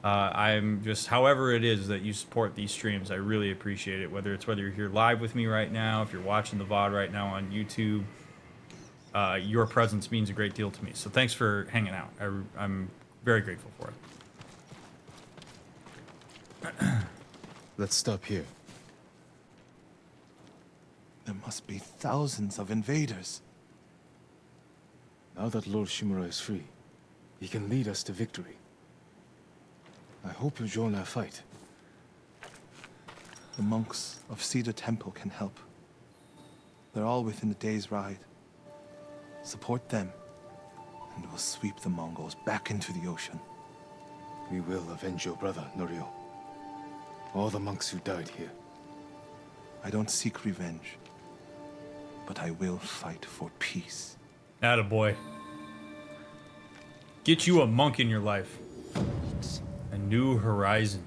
I'm just, however it is that you support these streams, I really appreciate it. Whether you're here live with me right now, if you're watching the VOD right now on YouTube, your presence means a great deal to me. So thanks for hanging out. I'm very grateful for it. Let's stop here. There must be thousands of invaders. Now that Lord Shimura is free, he can lead us to victory. I hope you join our fight. The monks of Cedar Temple can help. They're all within a day's ride. Support them, and we'll sweep the Mongols back into the ocean. We will avenge your brother, Norio. All the monks who died here. I don't seek revenge, but I will fight for peace. Attaboy. Get you a monk in your life. A new horizon.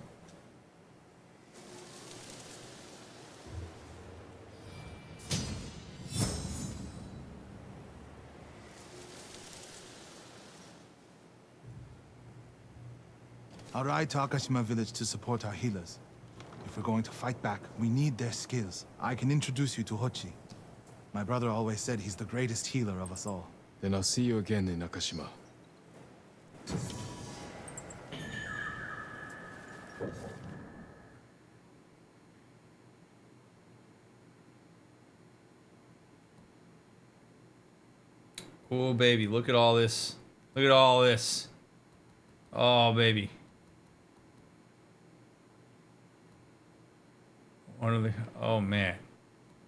I'll ride to Akashima village to support our healers. If we're going to fight back, we need their skills. I can introduce you to Hochi. My brother always said he's the greatest healer of us all. Then I'll see you again in Akashima. Oh, baby, look at all this. Look at all this. Oh, baby. One of the... Oh, man.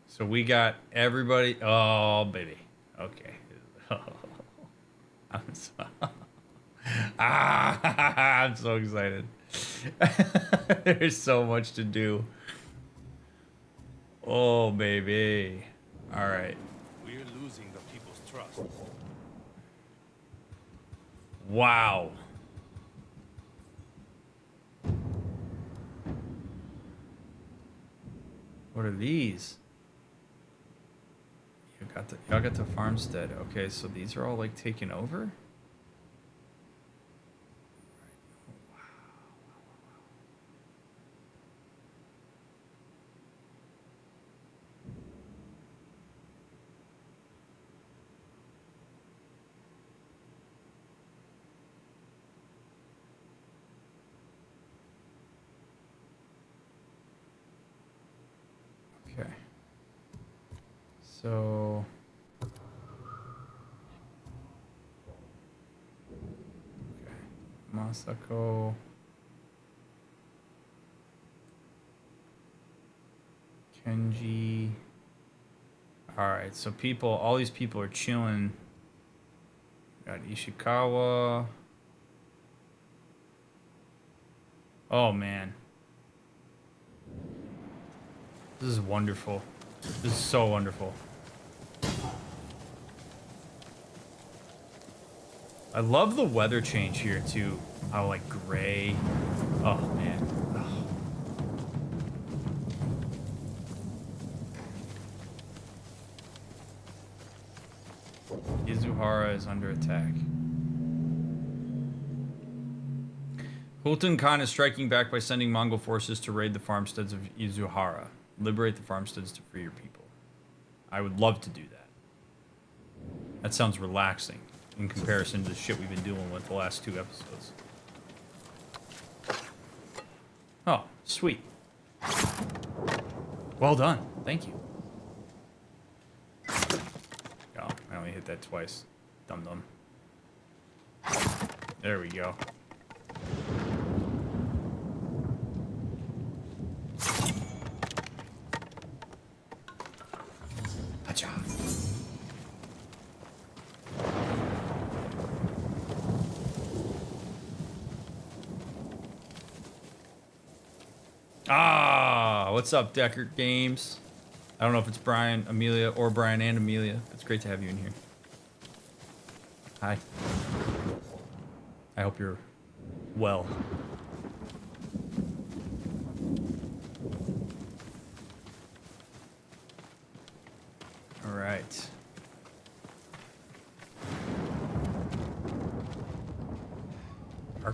So we got everybody... Oh, baby. Okay. I'm so... I'm so excited. There's so much to do. Oh, baby. All right. We're losing the people's trust. Wow. What are these? Y'all got the farmstead. Okay, so these are all like taken over? Okay. So okay. Masako. Kenji. Alright, so all these people are chilling. Got Ishikawa. Oh man. This is wonderful. This is so wonderful. I love the weather change here too. How like gray. Oh man. Oh. Izuhara is under attack. Hulton Khan is striking back by sending Mongol forces to raid the farmsteads of Izuhara. Liberate the farmsteads to free your people. I would love to do that. That sounds relaxing in comparison to the shit we've been dealing with the last 2 episodes. Oh, sweet. Well done. Thank you. Oh, I only hit that twice. Dum-dum. There we go. What's up, Decker Games? I don't know if it's Brian, Amelia, or Brian and Amelia. It's great to have you in here. Hi. I hope you're well. All right.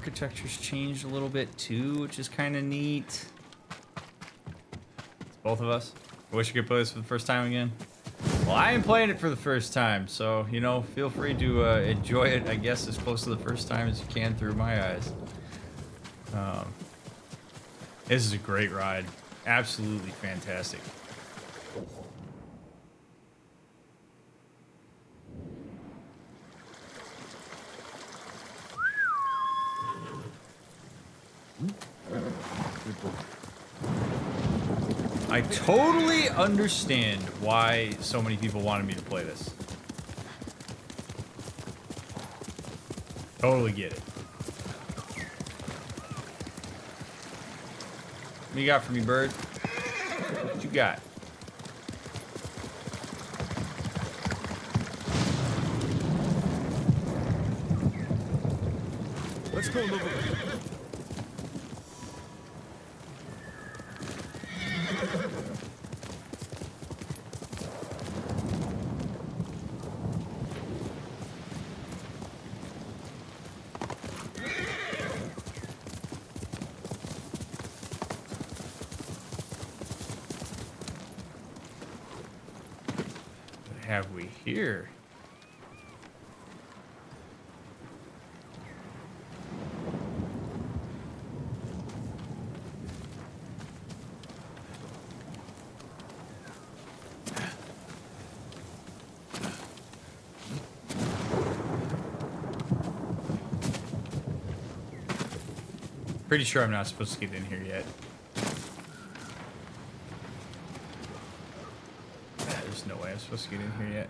architecture's changed a little bit too, which is kind of neat. It's both of us. I wish I could play this for the first time again. Well, I am playing it for the first time, so, you know, feel free to enjoy it, I guess, as close to the first time as you can through my eyes. This is a great ride. Absolutely fantastic. I totally understand why so many people wanted me to play this. Totally get it. What you got for me, bird? What you got? Let's go, Nobu. What have we here? Pretty sure I'm not supposed to get in here yet. There's no way I'm supposed to get in here yet.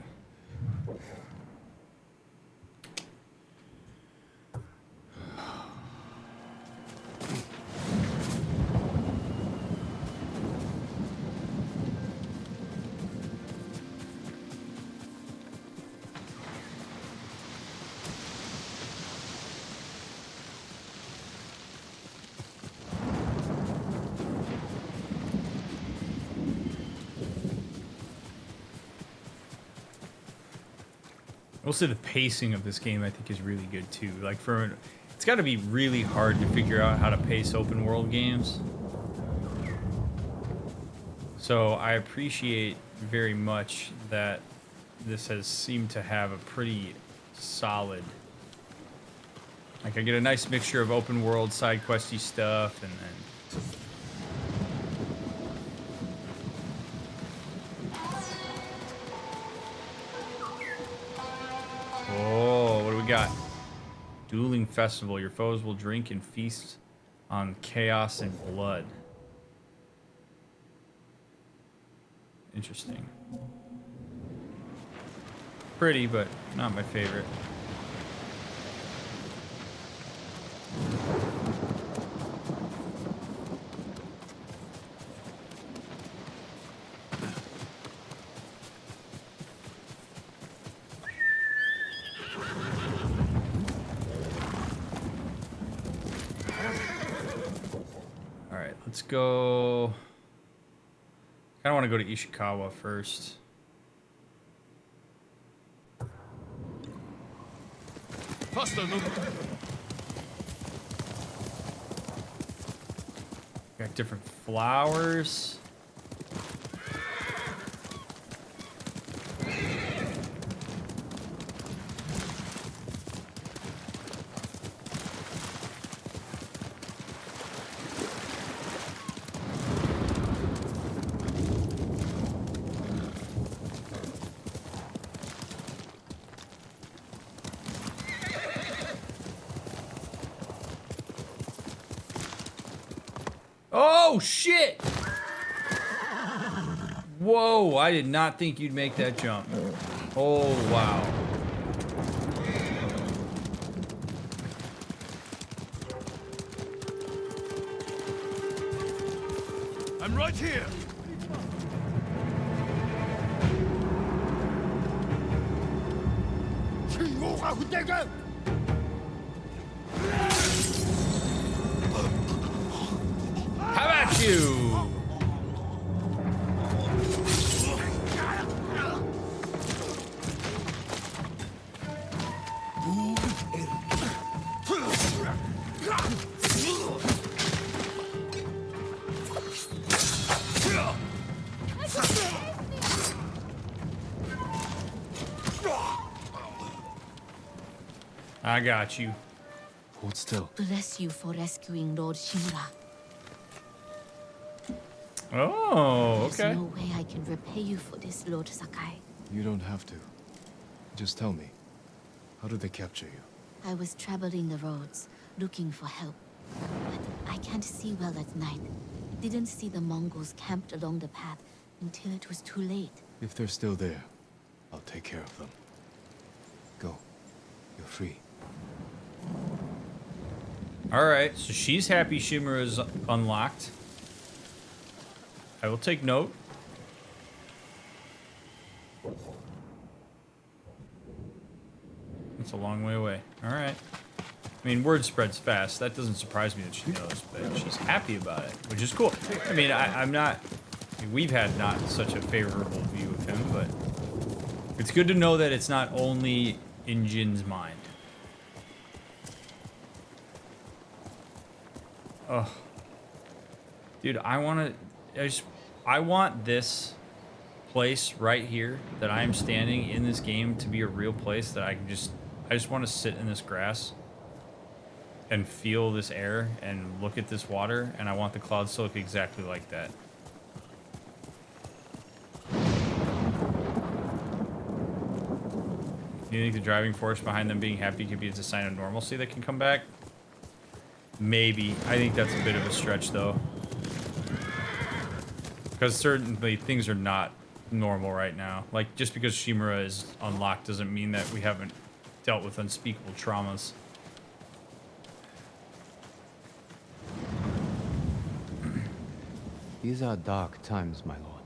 Also, the pacing of this game, I think, is really good too. Like, it's got to be really hard to figure out how to pace open world games. So I appreciate very much that this has seemed to have a pretty solid. Like, I get a nice mixture of open world, side questy stuff, and then. Oh, what do we got? Dueling festival. Your foes will drink and feast on chaos and blood. Interesting. Pretty, but not my favorite. Let's go. I kind of want to go to Ishikawa first. Faster, Nobu. Got different flowers. Oh, shit! Whoa, I did not think you'd make that jump. Oh, wow. I'm right here. How about you? I got you. Hold still. Bless you for rescuing Lord Shimura. Oh, okay. There's no way I can repay you for this, Lord Sakai. You don't have to. Just tell me. How did they capture you? I was traveling the roads, looking for help. But I can't see well at night. Didn't see the Mongols camped along the path until it was too late. If they're still there, I'll take care of them. Go. You're free. Alright, so she's happy Shimura is unlocked. I will take note. It's a long way away. Alright. I mean, word spreads fast. That doesn't surprise me that she knows, but she's happy about it, which is cool. I mean, I'm not... I mean, we've had not such a favorable view of him, but... It's good to know that it's not only in Jin's mind. Oh. Dude, I want this place right here that I am standing in this game to be a real place that I just want to sit in this grass and feel this air and look at this water, and I want the clouds to look exactly like that. You think the driving force behind them being happy could be a sign of normalcy that can come back? Maybe. I think that's a bit of a stretch, though. Because certainly things are not normal right now. Like, just because Shimura is unlocked doesn't mean that we haven't dealt with unspeakable traumas. These are dark times, my lord.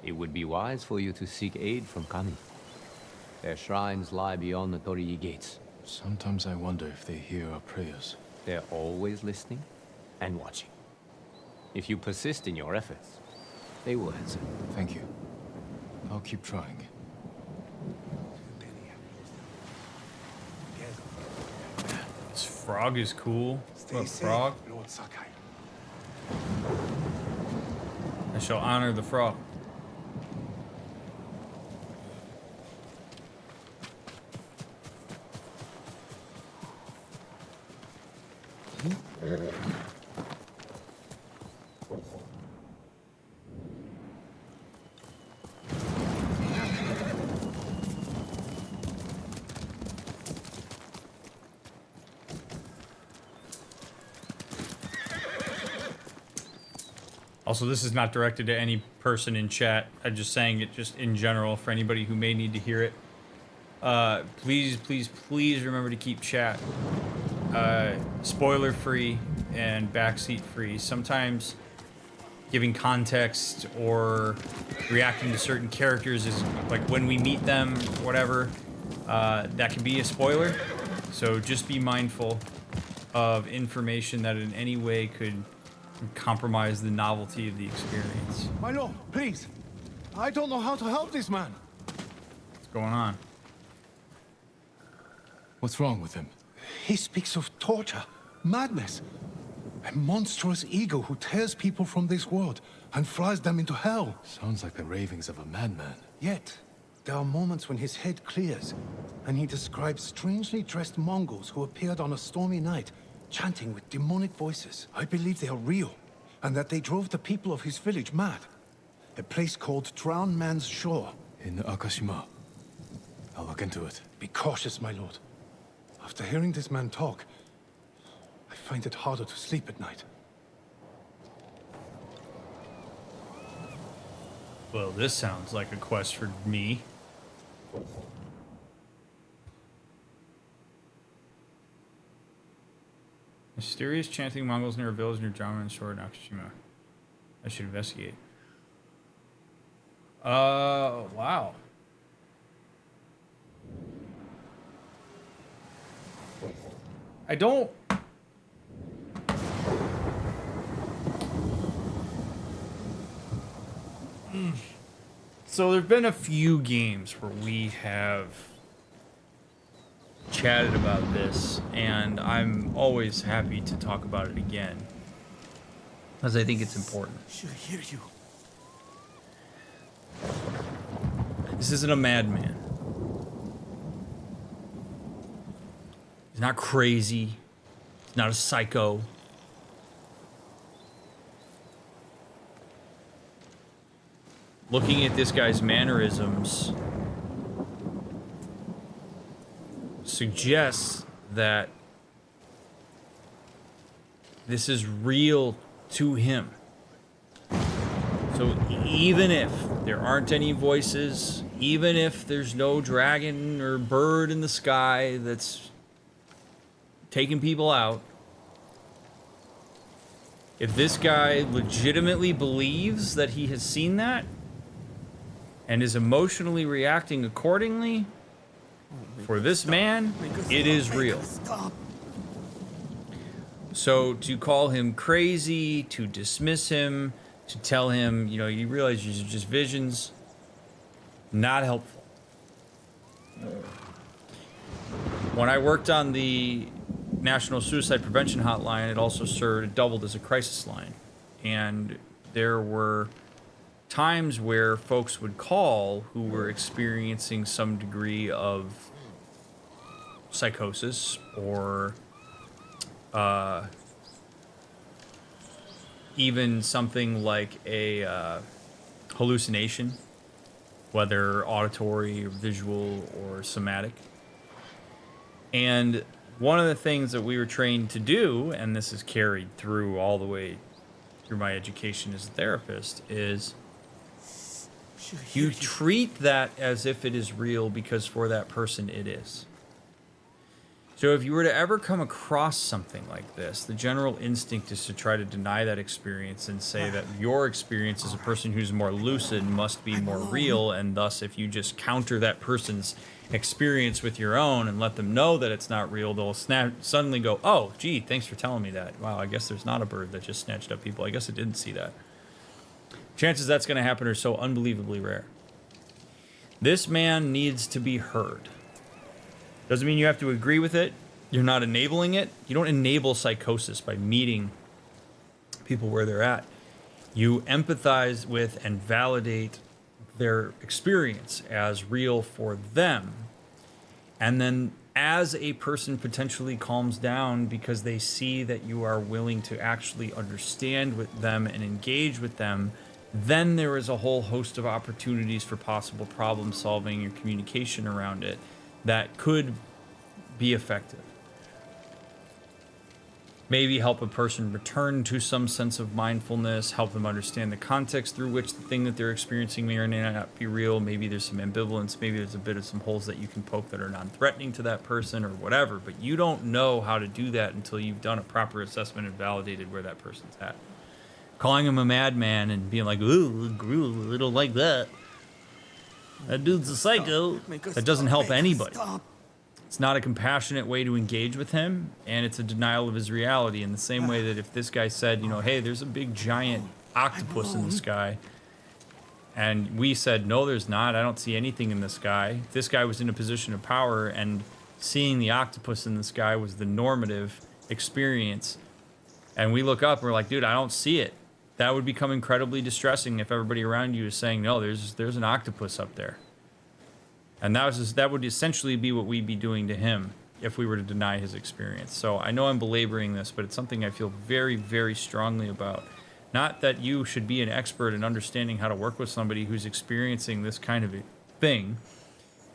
It would be wise for you to seek aid from Kami. Their shrines lie beyond the Torii gates. Sometimes I wonder if they hear our prayers. They're always listening and watching. If you persist in your efforts, they will answer. Thank you. I'll keep trying. This frog is cool. What, frog? Lord Sakai. I shall honor the frog. Also, this is not directed to any person in chat. I'm just saying it just in general for anybody who may need to hear it. Please, please, please remember to keep chat spoiler free and backseat free. Sometimes giving context or reacting to certain characters is like when we meet them, whatever, that can be a spoiler. So just be mindful of information that in any way could compromise the novelty of the experience. My lord, please. I don't know how to help this man. What's going on? What's wrong with him? He speaks of torture, madness, a monstrous ego who tears people from this world and flies them into hell. Sounds like the ravings of a madman. Yet, there are moments when his head clears, and he describes strangely dressed Mongols who appeared on a stormy night, chanting with demonic voices. I believe they are real, and that they drove the people of his village mad. A place called Drowned Man's Shore. In Akashima. I'll look into it. Be cautious, my lord. After hearing this man talk, I find it harder to sleep at night. Well, this sounds like a quest for me. Mysterious chanting Mongols near a village near Jama Shore in Akashima. I should investigate. Wow. I don't... So there've been a few games where we have chatted about this, and I'm always happy to talk about it again, because I think it's important. Should hear you. This isn't a madman. not crazy. He's not a psycho. Looking at this guy's mannerisms suggests that this is real to him. So even if there aren't any voices, even if there's no dragon or bird in the sky that's taking people out, if this guy legitimately believes that he has seen that and is emotionally reacting accordingly, for this man, it is real. So to call him crazy, to dismiss him, to tell him, you know, you realize these are just visions, not helpful. When I worked on the National Suicide Prevention Hotline, it also doubled as a crisis line. And there were times where folks would call who were experiencing some degree of psychosis or even something like a hallucination, whether auditory or visual or somatic. And one of the things that we were trained to do, and this is carried through all the way through my education as a therapist, is you treat that as if it is real because for that person it is. So if you were to ever come across something like this, the general instinct is to try to deny that experience and say that your experience as a person who's more lucid must be more real, and thus if you just counter that person's experience with your own and let them know that it's not real, they'll suddenly go, oh, gee, thanks for telling me that. Wow, I guess there's not a bird that just snatched up people. I guess I didn't see that. Chances that's going to happen are so unbelievably rare. This man needs to be heard. Doesn't mean you have to agree with it. You're not enabling it. You don't enable psychosis by meeting people where they're at. You empathize with and validate their experience as real for them. And then as a person potentially calms down because they see that you are willing to actually understand with them and engage with them, then there is a whole host of opportunities for possible problem solving or communication around it that could be effective. Maybe help a person return to some sense of mindfulness, help them understand the context through which the thing that they're experiencing may or may not be real. Maybe there's some ambivalence, maybe there's a bit of some holes that you can poke that are non-threatening to that person or whatever, but you don't know how to do that until you've done a proper assessment and validated where that person's at. Calling him a madman and being like, ooh, I don't like that. That dude's a psycho. That doesn't help anybody. It's not a compassionate way to engage with him, and it's a denial of his reality in the same way that if this guy said, you know, hey, there's a big giant octopus in the sky, and we said, no, there's not. I don't see anything in the sky. If this guy was in a position of power and seeing the octopus in the sky was the normative experience, and we look up and we're like, dude, I don't see it. That would become incredibly distressing if everybody around you is saying, no, there's an octopus up there. And that would essentially be what we'd be doing to him if we were to deny his experience. So I know I'm belaboring this, but it's something I feel very, very strongly about. Not that you should be an expert in understanding how to work with somebody who's experiencing this kind of a thing.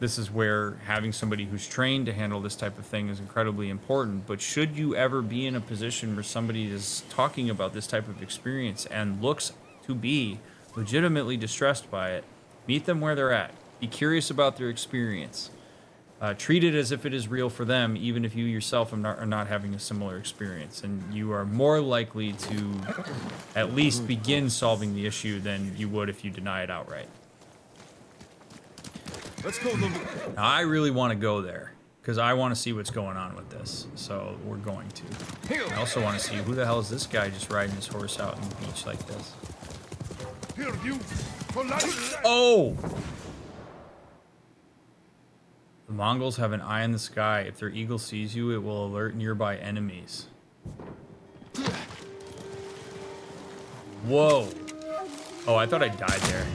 This is where having somebody who's trained to handle this type of thing is incredibly important. But should you ever be in a position where somebody is talking about this type of experience and looks to be legitimately distressed by it, meet them where they're at. Be curious about their experience. Treat it as if it is real for them, even if you yourself are not having a similar experience. And you are more likely to at least begin solving the issue than you would if you deny it outright. Let's go, Now, I really want to go there because I want to see what's going on with this. So we're going to. I also want to see who the hell is this guy just riding his horse out on the beach like this. Here, you. Oh! The Mongols have an eye in the sky. If their eagle sees you, it will alert nearby enemies. Whoa. Oh, I thought I died there.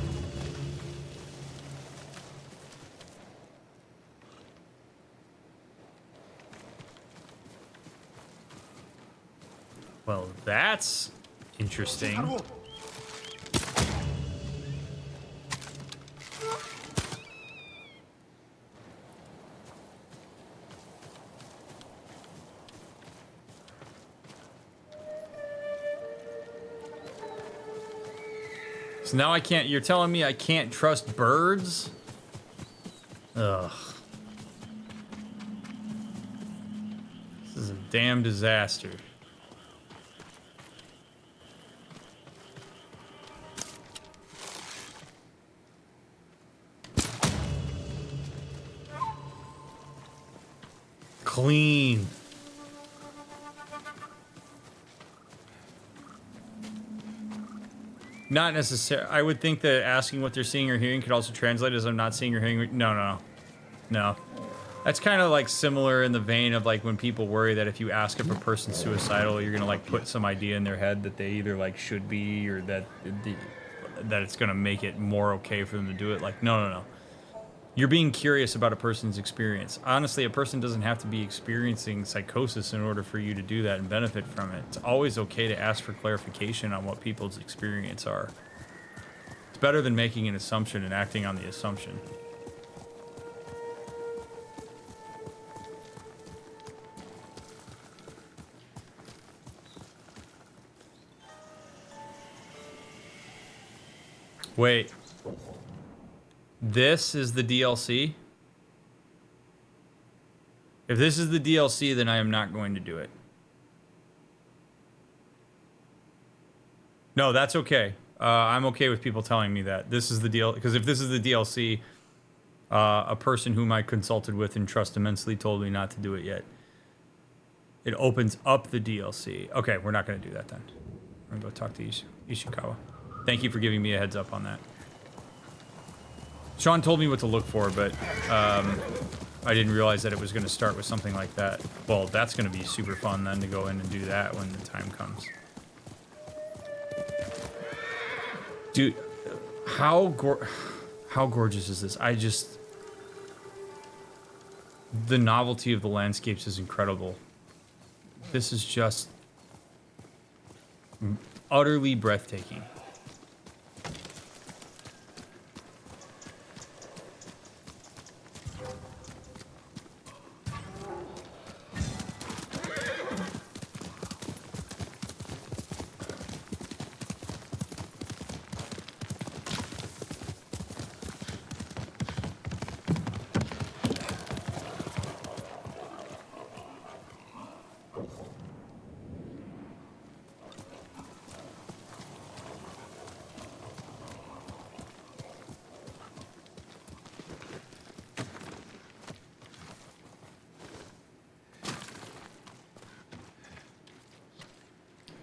Well, that's interesting. So now I can't, you're telling me I can't trust birds? Ugh. This is a damn disaster. Clean. Not necessarily. I would think that asking what they're seeing or hearing could also translate as I'm not seeing or hearing. No. That's kind of like similar in the vein of like when people worry that if you ask if a person's suicidal, you're gonna like put some idea in their head that they either like should be or that it's gonna make it more okay for them to do it. Like no. You're being curious about a person's experience. Honestly, a person doesn't have to be experiencing psychosis in order for you to do that and benefit from it. It's always okay to ask for clarification on what people's experience are. It's better than making an assumption and acting on the assumption. Wait. This is the DLC? If this is the DLC, then I am not going to do it. No, that's okay. I'm okay with people telling me that. This is the deal, because if this is the DLC, a person whom I consulted with and trust immensely told me not to do it yet. It opens up the DLC. Okay, we're not going to do that then. I'm going to go talk to Ishikawa. Thank you for giving me a heads up on that. Sean told me what to look for, but I didn't realize that it was going to start with something like that. Well, that's going to be super fun then to go in and do that when the time comes. Dude, how gorgeous is this? The novelty of the landscapes is incredible. This is just utterly breathtaking.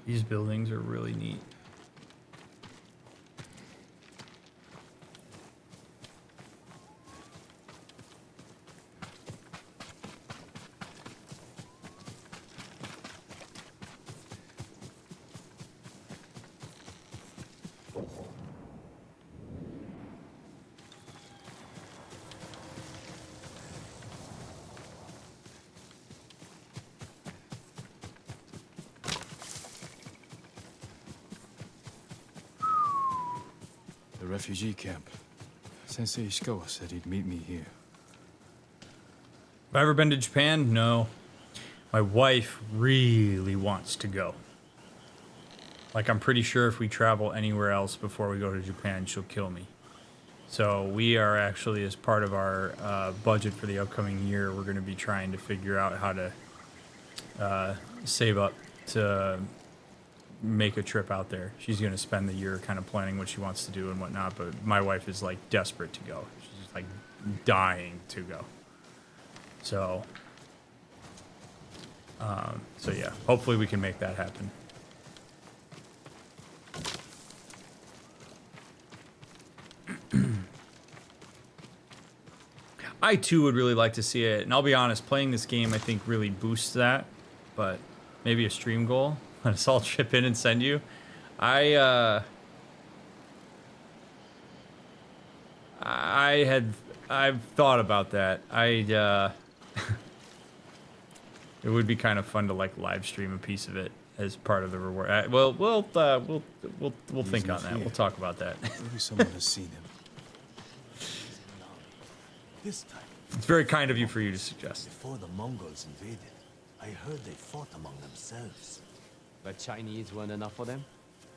These buildings are really neat. Refugee camp. Sensei Ishikawa said he'd meet me here. Have I ever been to Japan? No. My wife really wants to go. Like, I'm pretty sure if we travel anywhere else before we go to Japan, she'll kill me. So we are actually, as part of our budget for the upcoming year, we're going to be trying to figure out how to save up to make a trip out there. She's going to spend the year kind of planning what she wants to do and whatnot, but my wife is like desperate to go. She's just like dying to go. So yeah, hopefully we can make that happen. I too would really like to see it, and I'll be honest, playing this game I think really boosts that, but maybe a stream goal. Let us all chip in and send you. I've thought about that. It would be kind of fun to like live stream a piece of it as part of the reward. We'll think on that. We'll talk about that. Maybe someone has seen him. This time, It's very kind of you for you to suggest. before the Mongols invaded, I heard they fought among themselves. But Chinese weren't enough for them?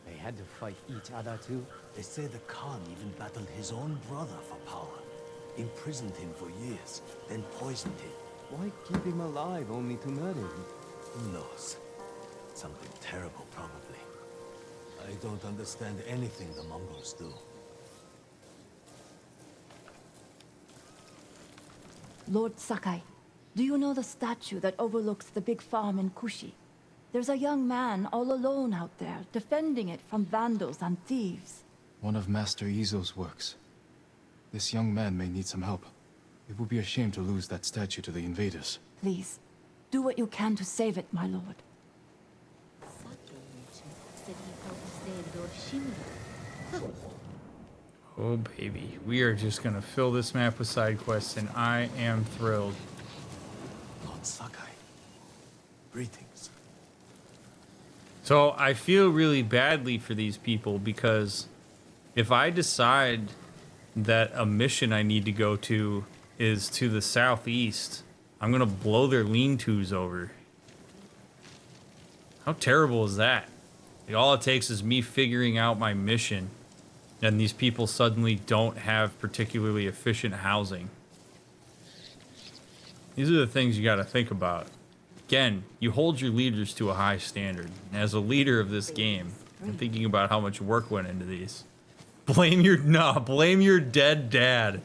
They had to fight each other too? They say the Khan even battled his own brother for power. Imprisoned him for years, then poisoned him. Why keep him alive only to murder him? Who knows? Something terrible, probably. I don't understand anything the Mongols do. Lord Sakai, do you know the statue that overlooks the big farm in Kushi? There's a young man all alone out there, defending it from vandals and thieves. One of Master Izo's works. This young man may need some help. It would be a shame to lose that statue to the invaders. Please, do what you can to save it, my lord. Sato said he helped save Lord Shimura. Oh baby, we are just gonna fill this map with side quests, and I am thrilled. Lord Sakai, greetings. So I feel really badly for these people because if I decide that a mission I need to go to is to the southeast, I'm gonna blow their lean-tos over. How terrible is that? Like, all it takes is me figuring out my mission, and these people suddenly don't have particularly efficient housing. These are the things you gotta think about. Again, you hold your leaders to a high standard. And as a leader of this game, I'm thinking about how much work went into these. Blame your dead dad.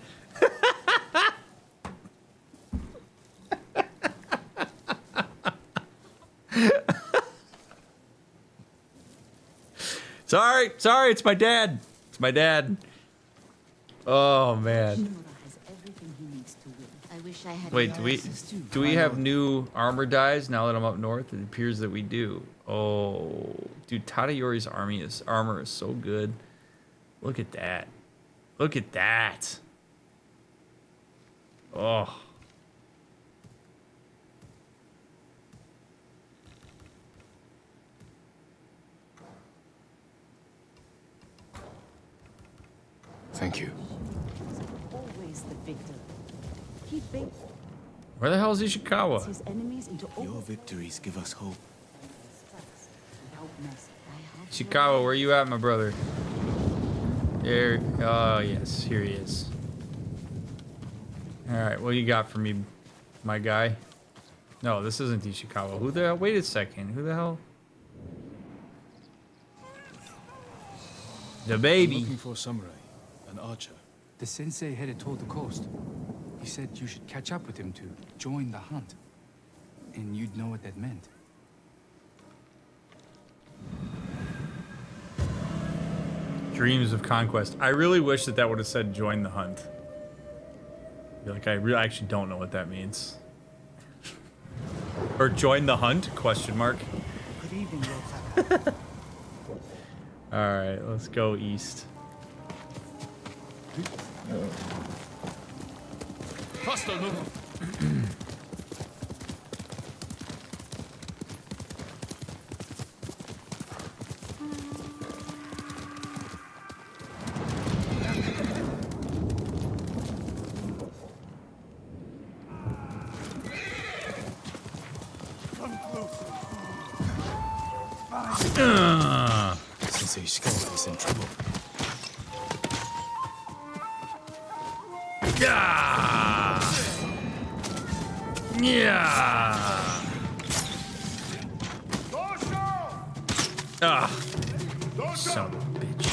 Sorry, it's my dad. It's my dad. Oh man. Shimura has everything he needs to win. I wish I had. Wait, do we have new armor dyes now that I'm up north? It appears that we do. Oh, dude, Tadayori's armor is so good. Look at that. Look at that. Oh. Thank you. Always the victor. He bakes Where the hell is Ishikawa? his enemies into Your victories give us hope. strikes without mercy. Ishikawa, where you at, my brother? There. Oh, yes. Here he is. Alright, what you got for me, my guy? No, this isn't Ishikawa. Who the hell? Wait a second. Who the hell? The I'm baby. looking for a samurai, an archer. The sensei headed toward the coast. He said you should catch up with him to join the hunt. And you'd know what that meant. Dreams of conquest. I really wish that would have said join the hunt. Like, I really actually don't know what that means. Or join the hunt? Question mark. Good evening, Lord Sakai. Alright, let's go east. Hostile movement. Sensei Ishikawa is in trouble. Yeah. Yeah. Ah. Son of a bitch.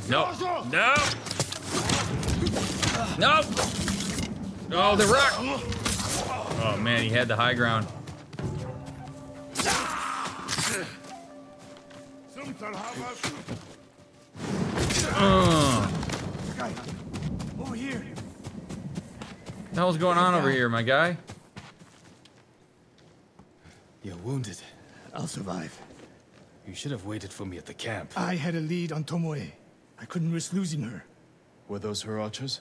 No. No. No. Oh, the rock. Oh man, he had the high ground. Over here. What the hell's going on over here, my guy? You're wounded. I'll survive. You should have waited for me at the camp. I had a lead on Tomoe. I couldn't risk losing her. Were those her archers?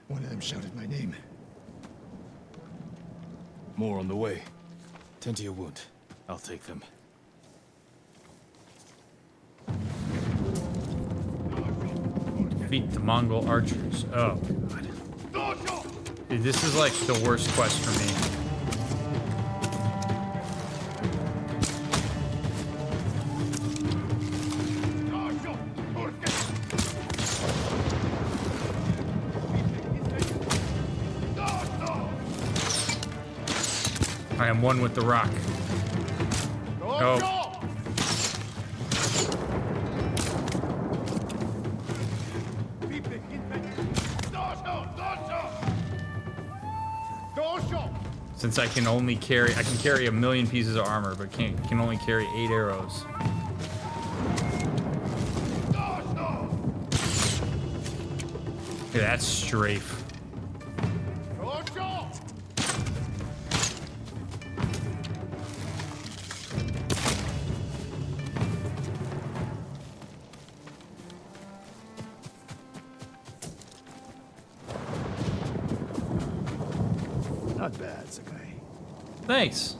One of them shouted my name. More on the way. Tend to your wound. I'll take them. Defeat the Mongol archers. Oh, God. Dude, this is like the worst quest for me. I am one with the rock. Oh. Since I can only carry, I can carry 1,000,000 pieces of armor, but can only carry 8 arrows. Yeah, that's strafe. Not bad, Sakai. Thanks.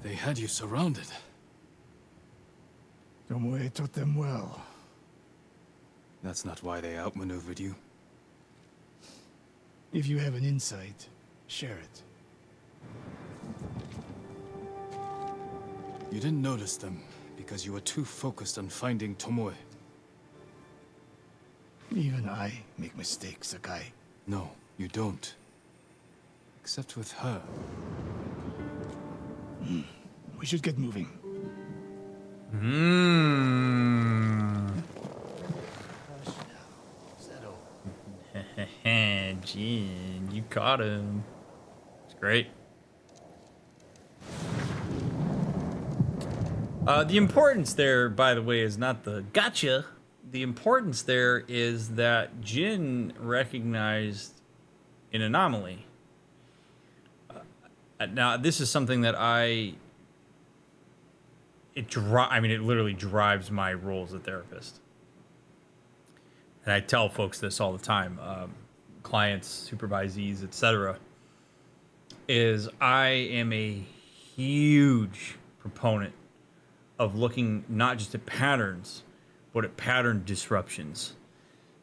They had you surrounded. Tomoe taught them well. That's not why they outmaneuvered you. If you have an insight, share it. You didn't notice them because you were too focused on finding Tomoe. Even I make mistakes, Sakai. No, you don't. Except with her. We should get moving. Jin, you caught him. It's great. The importance there, by the way, is not the gotcha. The importance there is that Jin recognized an anomaly. Now, this is something that it literally drives my role as a therapist. And I tell folks this all the time, clients, supervisees, etc. Is I am a huge proponent of looking not just at patterns, but at pattern disruptions.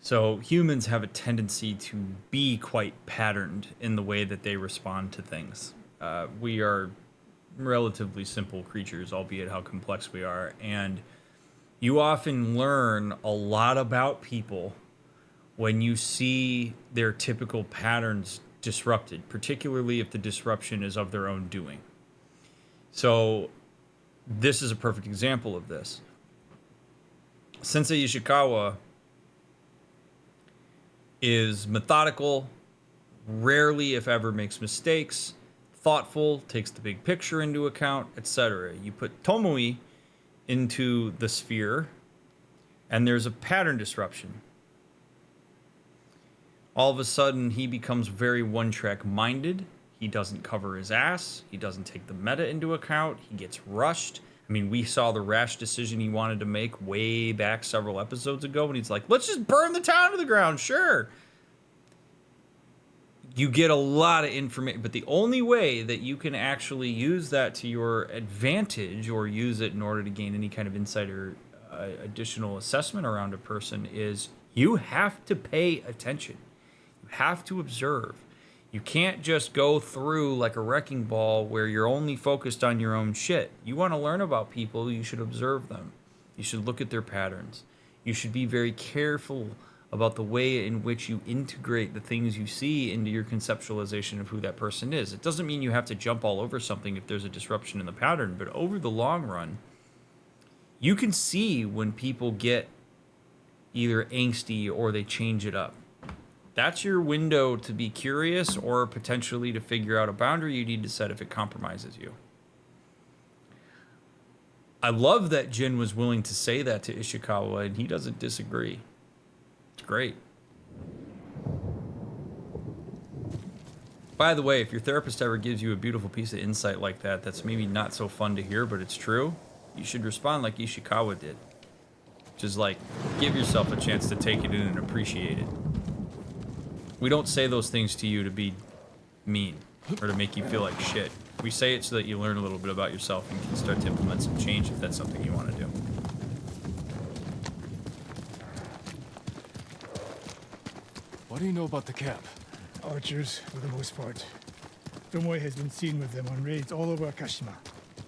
So humans have a tendency to be quite patterned in the way that they respond to things. We are relatively simple creatures, albeit how complex we are. And you often learn a lot about people when you see their typical patterns disrupted, particularly if the disruption is of their own doing. So this is a perfect example of this. Sensei Ishikawa is methodical, rarely, if ever, makes mistakes, thoughtful, takes the big picture into account, etc. You put Tomoe into the sphere, and there's a pattern disruption. All of a sudden, he becomes very one-track minded. He doesn't cover his ass. He doesn't take the meta into account. He gets rushed. I mean, we saw the rash decision he wanted to make way back several episodes ago when he's like, let's just burn the town to the ground, sure. You get a lot of information, but the only way that you can actually use that to your advantage or use it in order to gain any kind of insight or additional assessment around a person is you have to pay attention. You have to observe. You can't just go through like a wrecking ball where you're only focused on your own shit. You want to learn about people, you should observe them. You should look at their patterns. You should be very careful about the way in which you integrate the things you see into your conceptualization of who that person is. It doesn't mean you have to jump all over something if there's a disruption in the pattern, but over the long run, you can see when people get either angsty or they change it up. That's your window to be curious or potentially to figure out a boundary you need to set if it compromises you. I love that Jin was willing to say that to Ishikawa, and he doesn't disagree. It's great. By the way, if your therapist ever gives you a beautiful piece of insight like that's maybe not so fun to hear, but it's true, you should respond like Ishikawa did. Just like, give yourself a chance to take it in and appreciate it. We don't say those things to you to be mean or to make you feel like shit. We say it so that you learn a little bit about yourself and can start to implement some change if that's something you want to do. What do you know about the camp? Archers, for the most part. Tomoe has been seen with them on raids all over Akashima.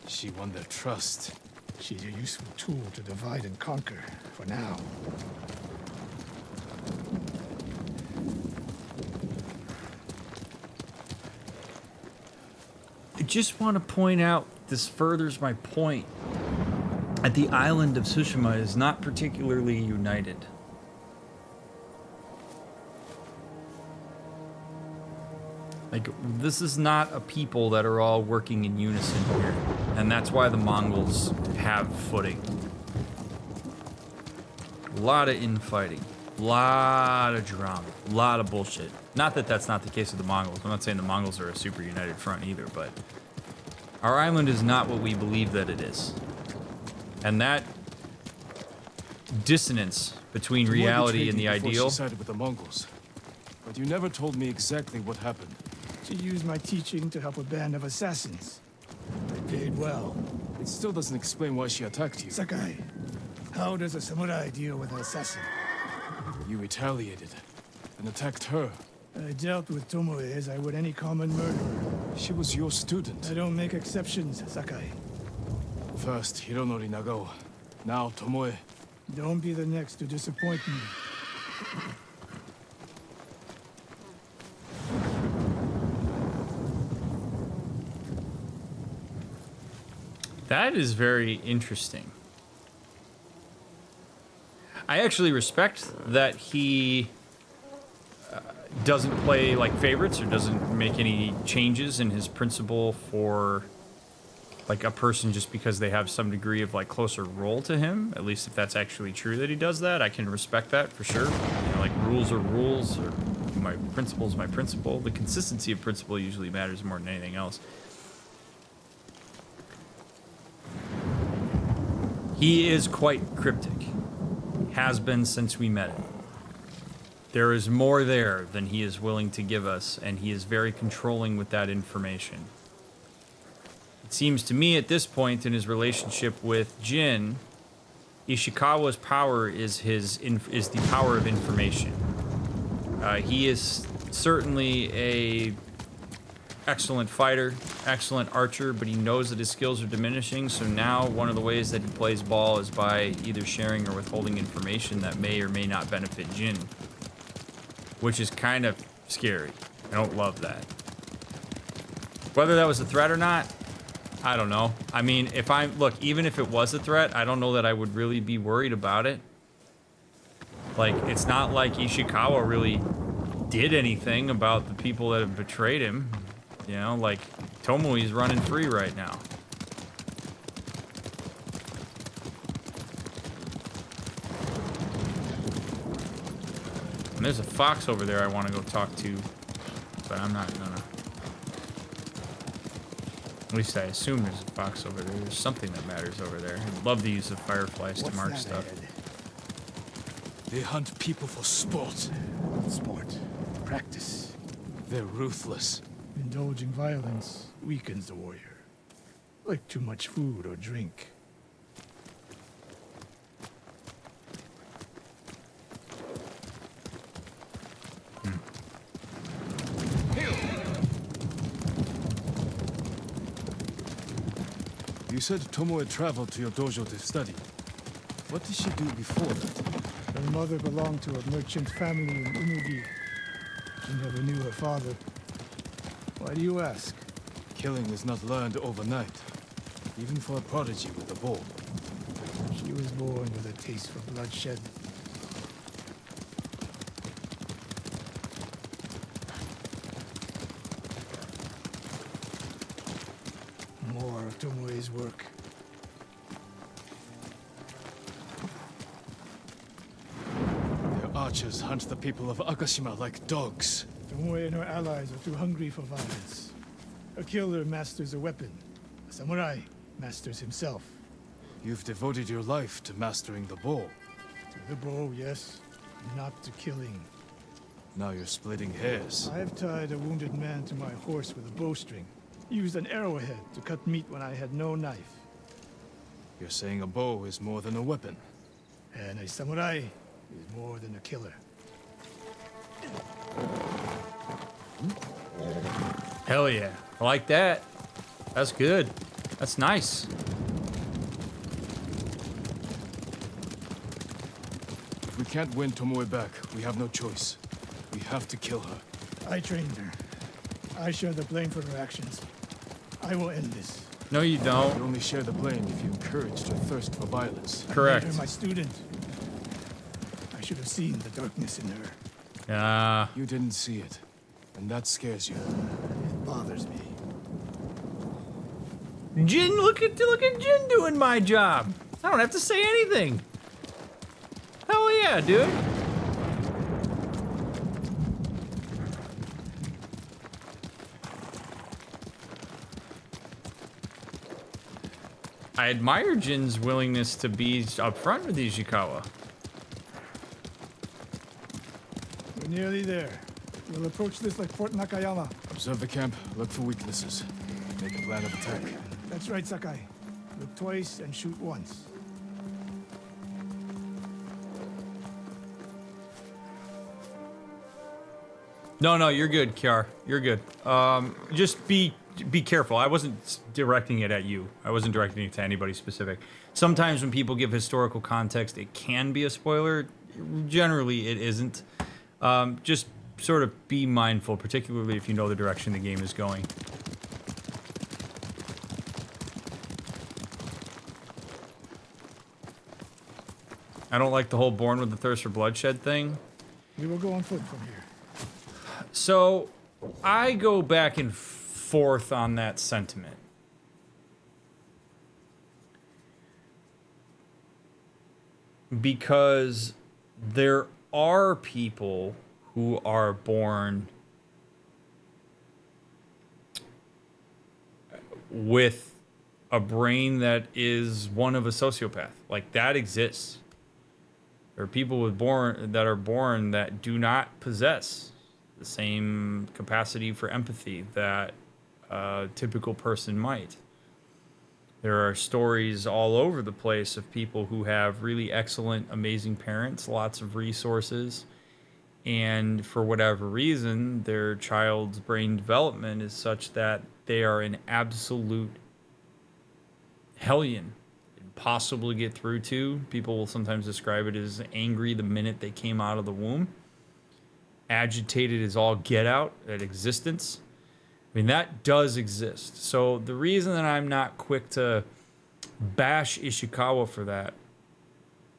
She won their trust. She's a useful tool to divide and conquer, for now. I just want to point out, this furthers my point, that the island of Tsushima is not particularly united. Like, this is not a people that are all working in unison here. And that's why the Mongols have footing. A lot of infighting. A lot of drama. A lot of bullshit. Not that that's not the case with the Mongols. I'm not saying the Mongols are a super united front either, but our island is not what we believe that it is. And that dissonance between reality and the ideal... She sided with the Mongols. But you never told me exactly what happened. She used my teaching to help a band of assassins. They paid well. It still doesn't explain why she attacked you. Sakai, how does a samurai deal with an assassin? You retaliated and attacked her. I dealt with Tomoe as I would any common murderer. She was your student. I don't make exceptions, Sakai. First Hironori Nagao, now Tomoe. Don't be the next to disappoint me. That is very interesting. I actually respect that he doesn't play like favorites or doesn't make any changes in his principle for like a person just because they have some degree of like closer role to him. At least if that's actually true that he does that, I can respect that for sure. You know, like rules are rules, or my principle is my principle. The consistency of principle usually matters more than anything else. He is quite cryptic. Has been since we met him. There is more there than he is willing to give us, and he is very controlling with that information. It seems to me at this point in his relationship with Jin, Ishikawa's power is the power of information. He is certainly a excellent fighter, excellent archer, but he knows that his skills are diminishing, so now one of the ways that he plays ball is by either sharing or withholding information that may or may not benefit Jin, which is kind of scary. I don't love that. Whether that was a threat or not, I don't know. I mean, even if it was a threat, I don't know that I would really be worried about it. Like, it's not like Ishikawa really did anything about the people that have betrayed him. You know, like, Tomoe's running free right now. And there's a fox over there I want to go talk to, but I'm not gonna. At least I assume there's a fox over there. There's something that matters over there. I'd love the use of fireflies to mark stuff. They hunt people for sport. Sport. Practice. They're ruthless. Indulging violence weakens the warrior. Like too much food or drink. You said Tomoe traveled to your dojo to study. What did she do before that? Her mother belonged to a merchant family in Umugi. She never knew her father. Why do you ask? Killing is not learned overnight, even for a prodigy with a bow. She was born with a taste for bloodshed. More of Tomoe's work. Their archers hunt the people of Akashima like dogs. Tomoe and her allies are too hungry for violence. A killer masters a weapon. A samurai masters himself. You've devoted your life to mastering the bow. To the bow, yes. Not to killing. Now you're splitting hairs. I've tied a wounded man to my horse with a bowstring. Used an arrowhead to cut meat when I had no knife. You're saying a bow is more than a weapon. And a samurai is more than a killer. Hell yeah. I like that. That's good. That's nice. If we can't win Tomoe back, we have no choice. We have to kill her. I trained her. I share the blame for her actions. I will end this. No, you don't. You only share the blame if you encouraged her thirst for violence. Correct. I made her my student. I should have seen the darkness in her. You didn't see it, and that scares you. It bothers me. Jin, look at Jin doing my job. I don't have to say anything. Hell yeah, dude. I admire Jin's willingness to be upfront with Ishikawa. We're nearly there. We'll approach this like Fort Nakayama. Observe the camp, look for weaknesses. Make a plan of attack. That's right, Sakai. Look twice and shoot once. No, you're good, Kiar. You're good. Just be careful. I wasn't directing it at you. I wasn't directing it to anybody specific. Sometimes when people give historical context, it can be a spoiler. Generally, it isn't. Just sort of be mindful, particularly if you know the direction the game is going. I don't like the whole born with the thirst for bloodshed thing. We will go on foot from here. So, I go back and forth on that sentiment. Because there are people who are born with a brain that is one of a sociopath. Like, that exists. There are people that are born that do not possess the same capacity for empathy that a typical person might. There are stories all over the place of people who have really excellent, amazing parents, lots of resources, and for whatever reason, their child's brain development is such that they are an absolute hellion. Impossible to get through to. People will sometimes describe it as angry the minute they came out of the womb. Agitated as all get out at existence. I mean, that does exist. So the reason that I'm not quick to bash Ishikawa for that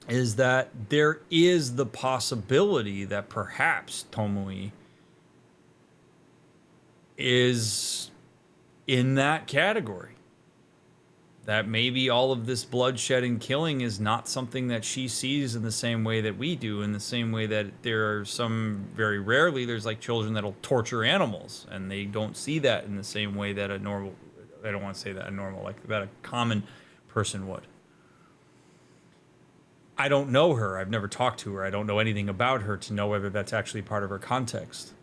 is that there is the possibility that perhaps Tomoe is in that category. That maybe all of this bloodshed and killing is not something that she sees in the same way that we do, in the same way that there are some, very rarely, there's like children that'll torture animals, and they don't see that in the same way that a normal, I don't want to say that a normal, like that a common person would. I don't know her. I've never talked to her. I don't know anything about her to know whether that's actually part of her context.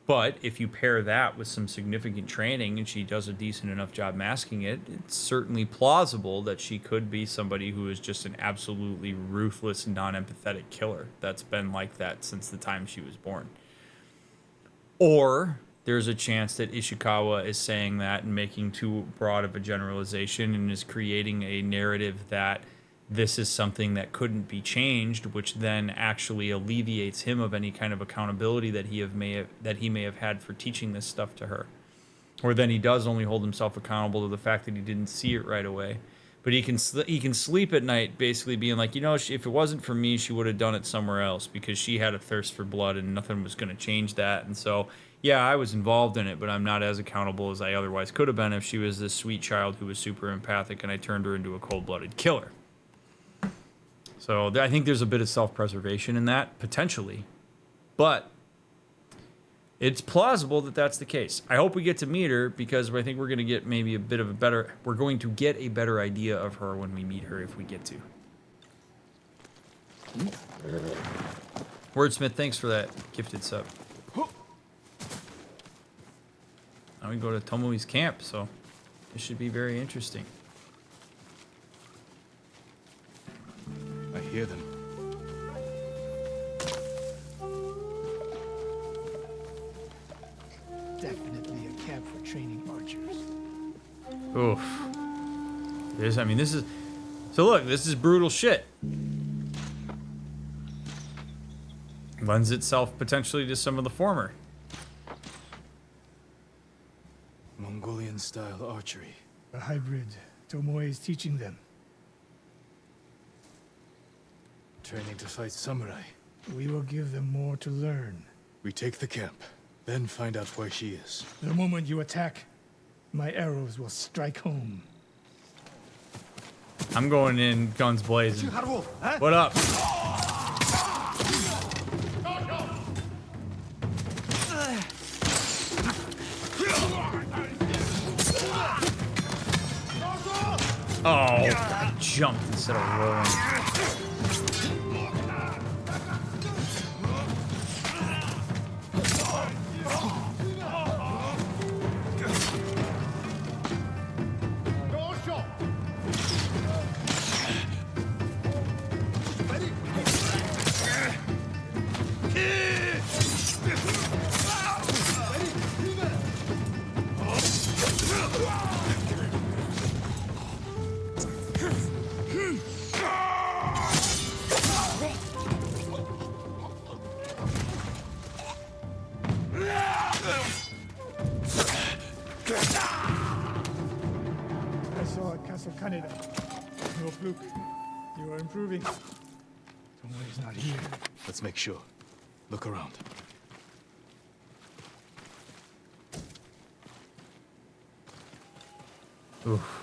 But if you pair that with some significant training and she does a decent enough job masking it, it's certainly plausible that she could be somebody who is just an absolutely ruthless, non-empathetic killer that's been like that since the time she was born. Or there's a chance that Ishikawa is saying that and making too broad of a generalization and is creating a narrative that this is something that couldn't be changed, which then actually alleviates him of any kind of accountability that he may have had for teaching this stuff to her. Or then he does only hold himself accountable to the fact that he didn't see it right away. But he can sleep at night basically being like, you know, if it wasn't for me, she would have done it somewhere else because she had a thirst for blood and nothing was going to change that. And so, yeah, I was involved in it, but I'm not as accountable as I otherwise could have been if she was this sweet child who was super empathic and I turned her into a cold-blooded killer. So I think there's a bit of self-preservation in that, potentially. But it's plausible that that's the case. I hope we get to meet her because I think we're going to get maybe we're going to get a better idea of her when we meet her if we get to. Wordsmith, thanks for that gifted sub. Now we go to Tomoe's camp, so this should be very interesting. I hear them. Definitely a camp for training archers. Oof. I mean, this is... So look, this is brutal shit. Lends itself potentially to some of the former. Mongolian-style archery. A hybrid. Tomoe is teaching them. Training to fight samurai. We will give them more to learn. We take the camp, then find out where she is. The moment you attack, my arrows will strike home. I'm going in guns blazing. What up? Oh, I jumped instead of rolling. I saw at Castle Kaneda. No fluke. You are improving. Tomoe is not here. Let's make sure. Look around. Oof.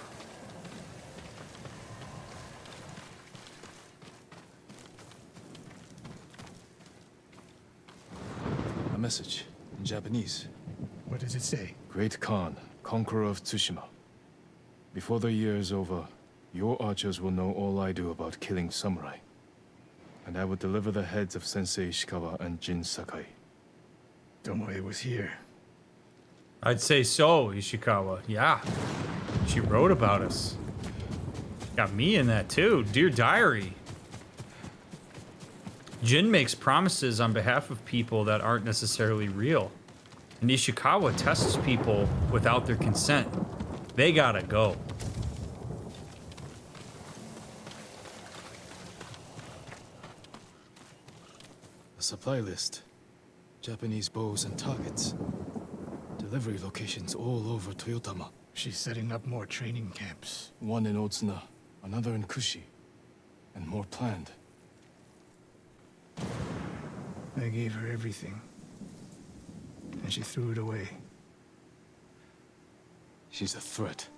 A message in Japanese. What does it say? Great Khan, conqueror of Tsushima. Before the year is over, your archers will know all I do about killing samurai. And I will deliver the heads of Sensei Ishikawa and Jin Sakai. Tomoe was here. I'd say so, Ishikawa. Yeah. She wrote about us. Got me in that too. Dear Diary. Jin makes promises on behalf of people that aren't necessarily real. And Ishikawa tests people without their consent. They gotta go. A supply list. Japanese bows and targets. Delivery locations all over Toyotama. She's setting up more training camps. One in Otsuna, another in Kushi, and more planned. I gave her everything. And she threw it away. She's a threat.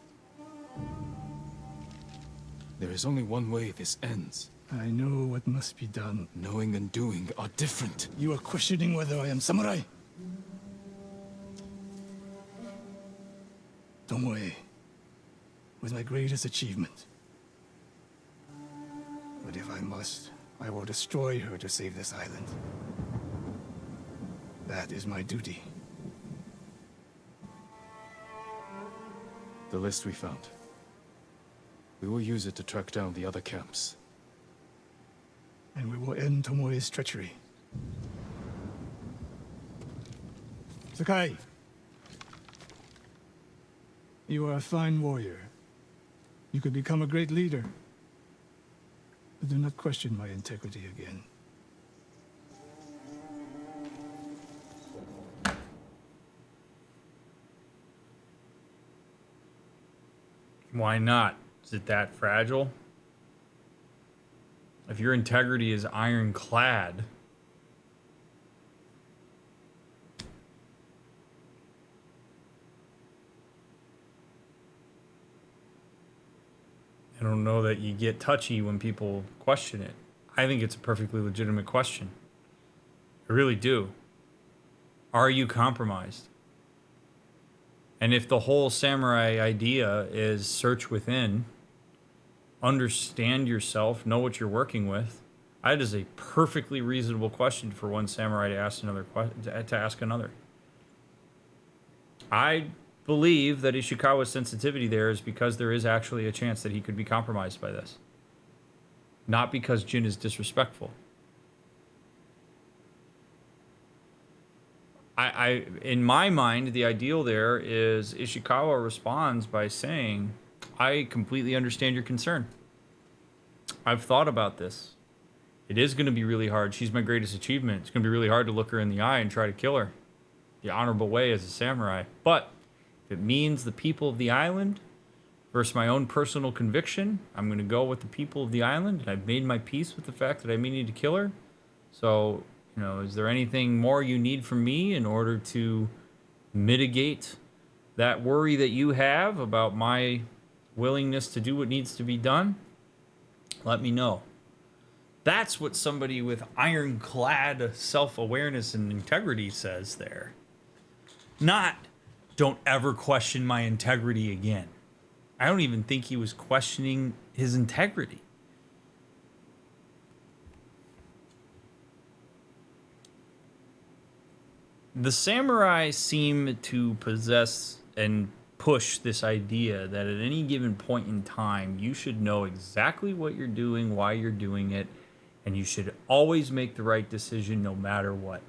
There is only one way this ends. I know what must be done. Knowing and doing are different. You are questioning whether I am samurai? Tomoe was my greatest achievement. But if I must, I will destroy her to save this island. That is my duty. The list we found. We will use it to track down the other camps. And we will end Tomoe's treachery. Sakai! You are a fine warrior. You could become a great leader. But do not question my integrity again. Why not? Is it that fragile? If your integrity is ironclad, I don't know that you get touchy when people question it. I think it's a perfectly legitimate question. I really do. Are you compromised? And if the whole samurai idea is search within, understand yourself, know what you're working with, That is a perfectly reasonable question for one samurai to ask another. I believe that Ishikawa's sensitivity there is because there is actually a chance that he could be compromised by this. Not because Jin is disrespectful. In my mind, the ideal there is Ishikawa responds by saying, I completely understand your concern. I've thought about this. It is going to be really hard. She's my greatest achievement. It's going to be really hard to look her in the eye and try to kill her the honorable way as a samurai. But if it means the people of the island versus my own personal conviction, I'm going to go with the people of the island. And I've made my peace with the fact that I may need to kill her. So, you know, is there anything more you need from me in order to mitigate that worry that you have about my willingness to do what needs to be done? Let me know. That's what somebody with ironclad self-awareness and integrity says there. Not, don't ever question my integrity again. I don't even think he was questioning his integrity. The samurai seem to possess and push this idea that at any given point in time, you should know exactly what you're doing, why you're doing it, and you should always make the right decision no matter what.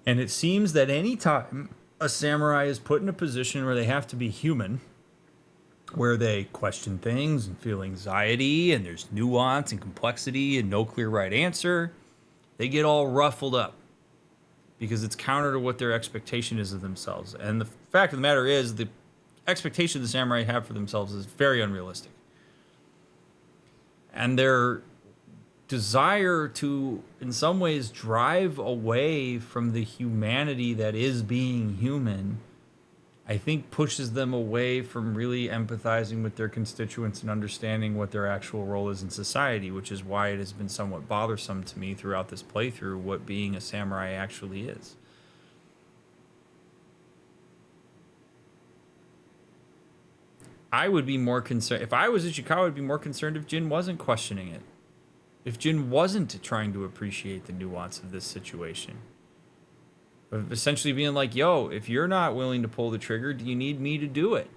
And it seems that any time a samurai is put in a position where they have to be human, where they question things and feel anxiety, and there's nuance and complexity and no clear right answer, they get all ruffled up because it's counter to what their expectation is of themselves. And the fact of the matter is, the expectation the samurai have for themselves is very unrealistic. And their desire to, in some ways, drive away from the humanity that is being human, I think pushes them away from really empathizing with their constituents and understanding what their actual role is in society, which is why it has been somewhat bothersome to me throughout this playthrough what being a samurai actually is. I would be more concerned, if I was Ichikawa, I would be more concerned if Jin wasn't questioning it. If Jin wasn't trying to appreciate the nuance of this situation. Of essentially being like, yo, if you're not willing to pull the trigger, do you need me to do it?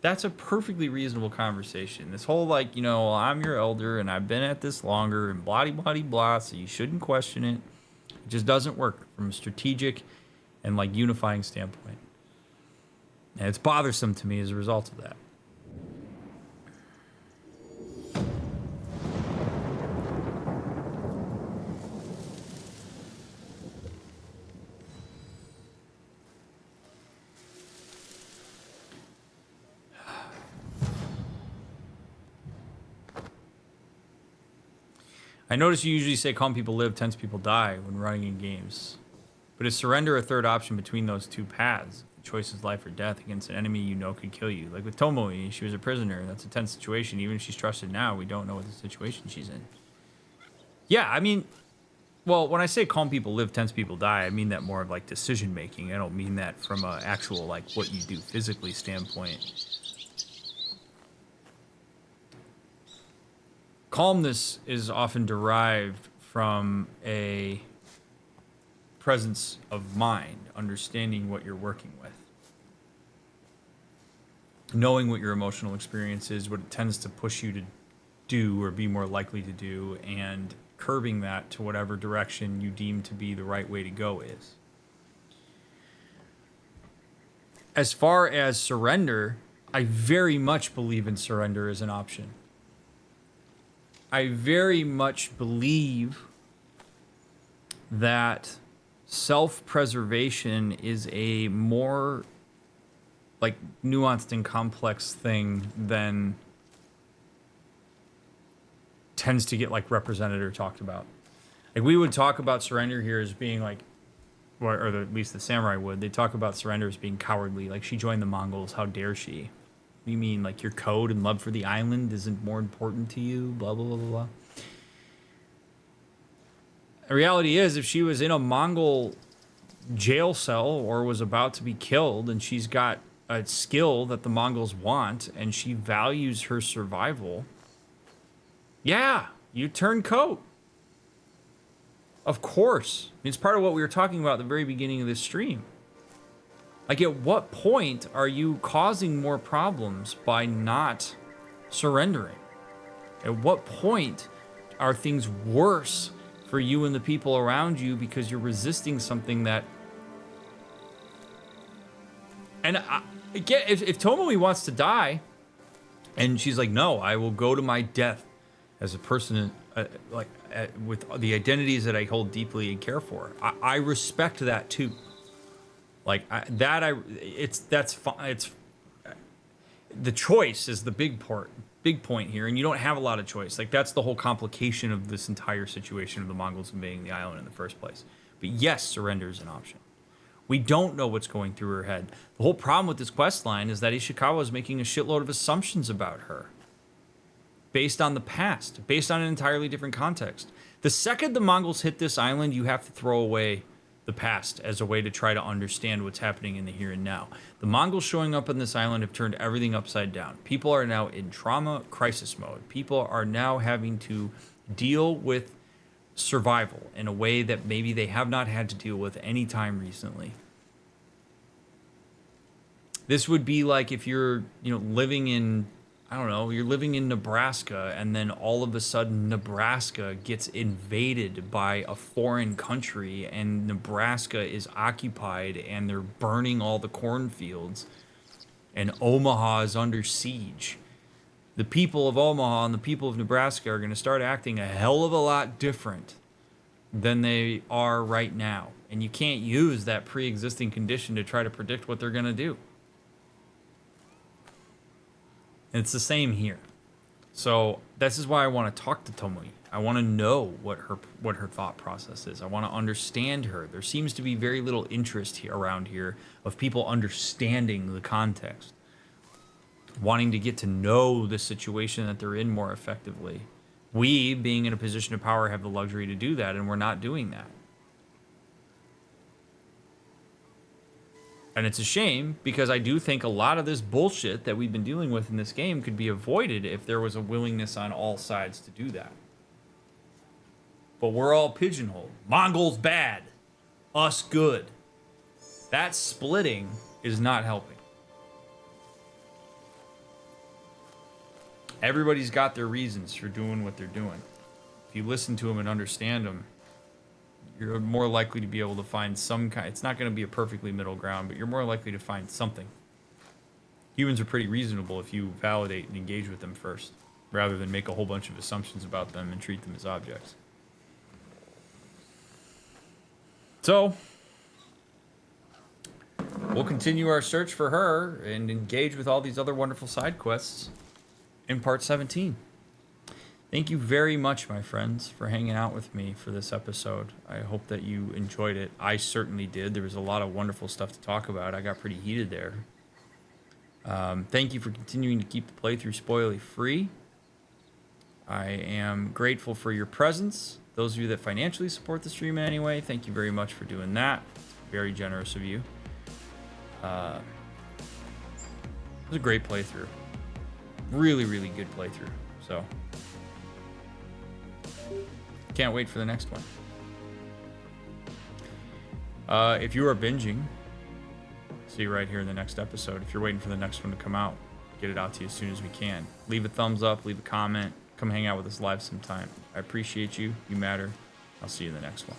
That's a perfectly reasonable conversation. This whole like, you know, well, I'm your elder and I've been at this longer and blah, blah, blah, so you shouldn't question it. It just doesn't work from a strategic and like unifying standpoint. And it's bothersome to me as a result of that. I notice you usually say calm people live, tense people die when running in games. But is surrender a third option between those two paths? The choice is life or death against an enemy you know could kill you. Like with Tomoe, she was a prisoner. That's a tense situation. Even if she's trusted now, we don't know what the situation she's in. Yeah, I mean, well, when I say calm people live, tense people die, I mean that more of like decision making. I don't mean that from a actual like what you do physically standpoint. Calmness is often derived from a presence of mind, understanding what you're working with. Knowing what your emotional experience is, what it tends to push you to do or be more likely to do, and curbing that to whatever direction you deem to be the right way to go is. As far as surrender, I very much believe in surrender as an option. I very much believe that self-preservation is a more like nuanced and complex thing than tends to get like represented or talked about. Like we would talk about surrender here as being like, or at least the samurai would, they talk about surrender as being cowardly. Like she joined the Mongols, how dare she? You mean like your code and love for the island isn't more important to you? Blah, blah, blah, blah, blah. The reality is, if she was in a Mongol jail cell or was about to be killed and she's got a skill that the Mongols want and she values her survival, yeah, you turn coat. Of course. It's part of what we were talking about at the very beginning of this stream. Like, at what point are you causing more problems by not surrendering? At what point are things worse for you and the people around you because you're resisting something that... And again, if Tomoe wants to die, and she's like, no, I will go to my death as a person with the identities that I hold deeply and care for. I respect that too. Like that's fine. It's the choice is the big point here, and you don't have a lot of choice. Like, that's the whole complication of this entire situation of the Mongols invading the island in the first place. But yes, surrender is an option. We don't know what's going through her head. The whole problem with this quest line is that Ishikawa is making a shitload of assumptions about her based on the past, based on an entirely different context. The second the Mongols hit this island, you have to throw away the past as a way to try to understand what's happening in the here and now. The Mongols showing up on this island have turned everything upside down. People are now in trauma crisis mode. People are now having to deal with survival in a way that maybe they have not had to deal with any time recently. This would be like if you're, living in, I don't know, you're living in Nebraska, and then all of a sudden Nebraska gets invaded by a foreign country, and Nebraska is occupied, and they're burning all the cornfields, and Omaha is under siege. The people of Omaha and the people of Nebraska are going to start acting a hell of a lot different than they are right now. And you can't use that pre-existing condition to try to predict what they're going to do. And it's the same here. So this is why I want to talk to Tomoe. I want to know what her thought process is. I want to understand her. There seems to be very little interest around here of people understanding the context, wanting to get to know the situation that they're in more effectively. We, being in a position of power, have the luxury to do that, and we're not doing that. And it's a shame, because I do think a lot of this bullshit that we've been dealing with in this game could be avoided if there was a willingness on all sides to do that. But we're all pigeonholed. Mongols bad, us good. That splitting is not helping. Everybody's got their reasons for doing what they're doing. If you listen to them and understand them, you're more likely to be able to find some kind. It's not going to be a perfectly middle ground, but you're more likely to find something. Humans are pretty reasonable if you validate and engage with them first, rather than make a whole bunch of assumptions about them and treat them as objects. So, we'll continue our search for her and engage with all these other wonderful side quests in part 17. Thank you very much, my friends, for hanging out with me for this episode. I hope that you enjoyed it. I certainly did. There was a lot of wonderful stuff to talk about. I got pretty heated there. Thank you for continuing to keep the playthrough spoiler free. I am grateful for your presence. Those of you that financially support the stream in any way, thank you very much for doing that. It's very generous of you. It was a great playthrough. Really, really good playthrough. So, can't wait for the next one. If you are binging, see you right here in the next episode. If you're waiting for the next one to come out, get it out to you as soon as we can. Leave a thumbs up, leave a comment, come hang out with us live sometime. I appreciate you. You matter. I'll see you in the next one.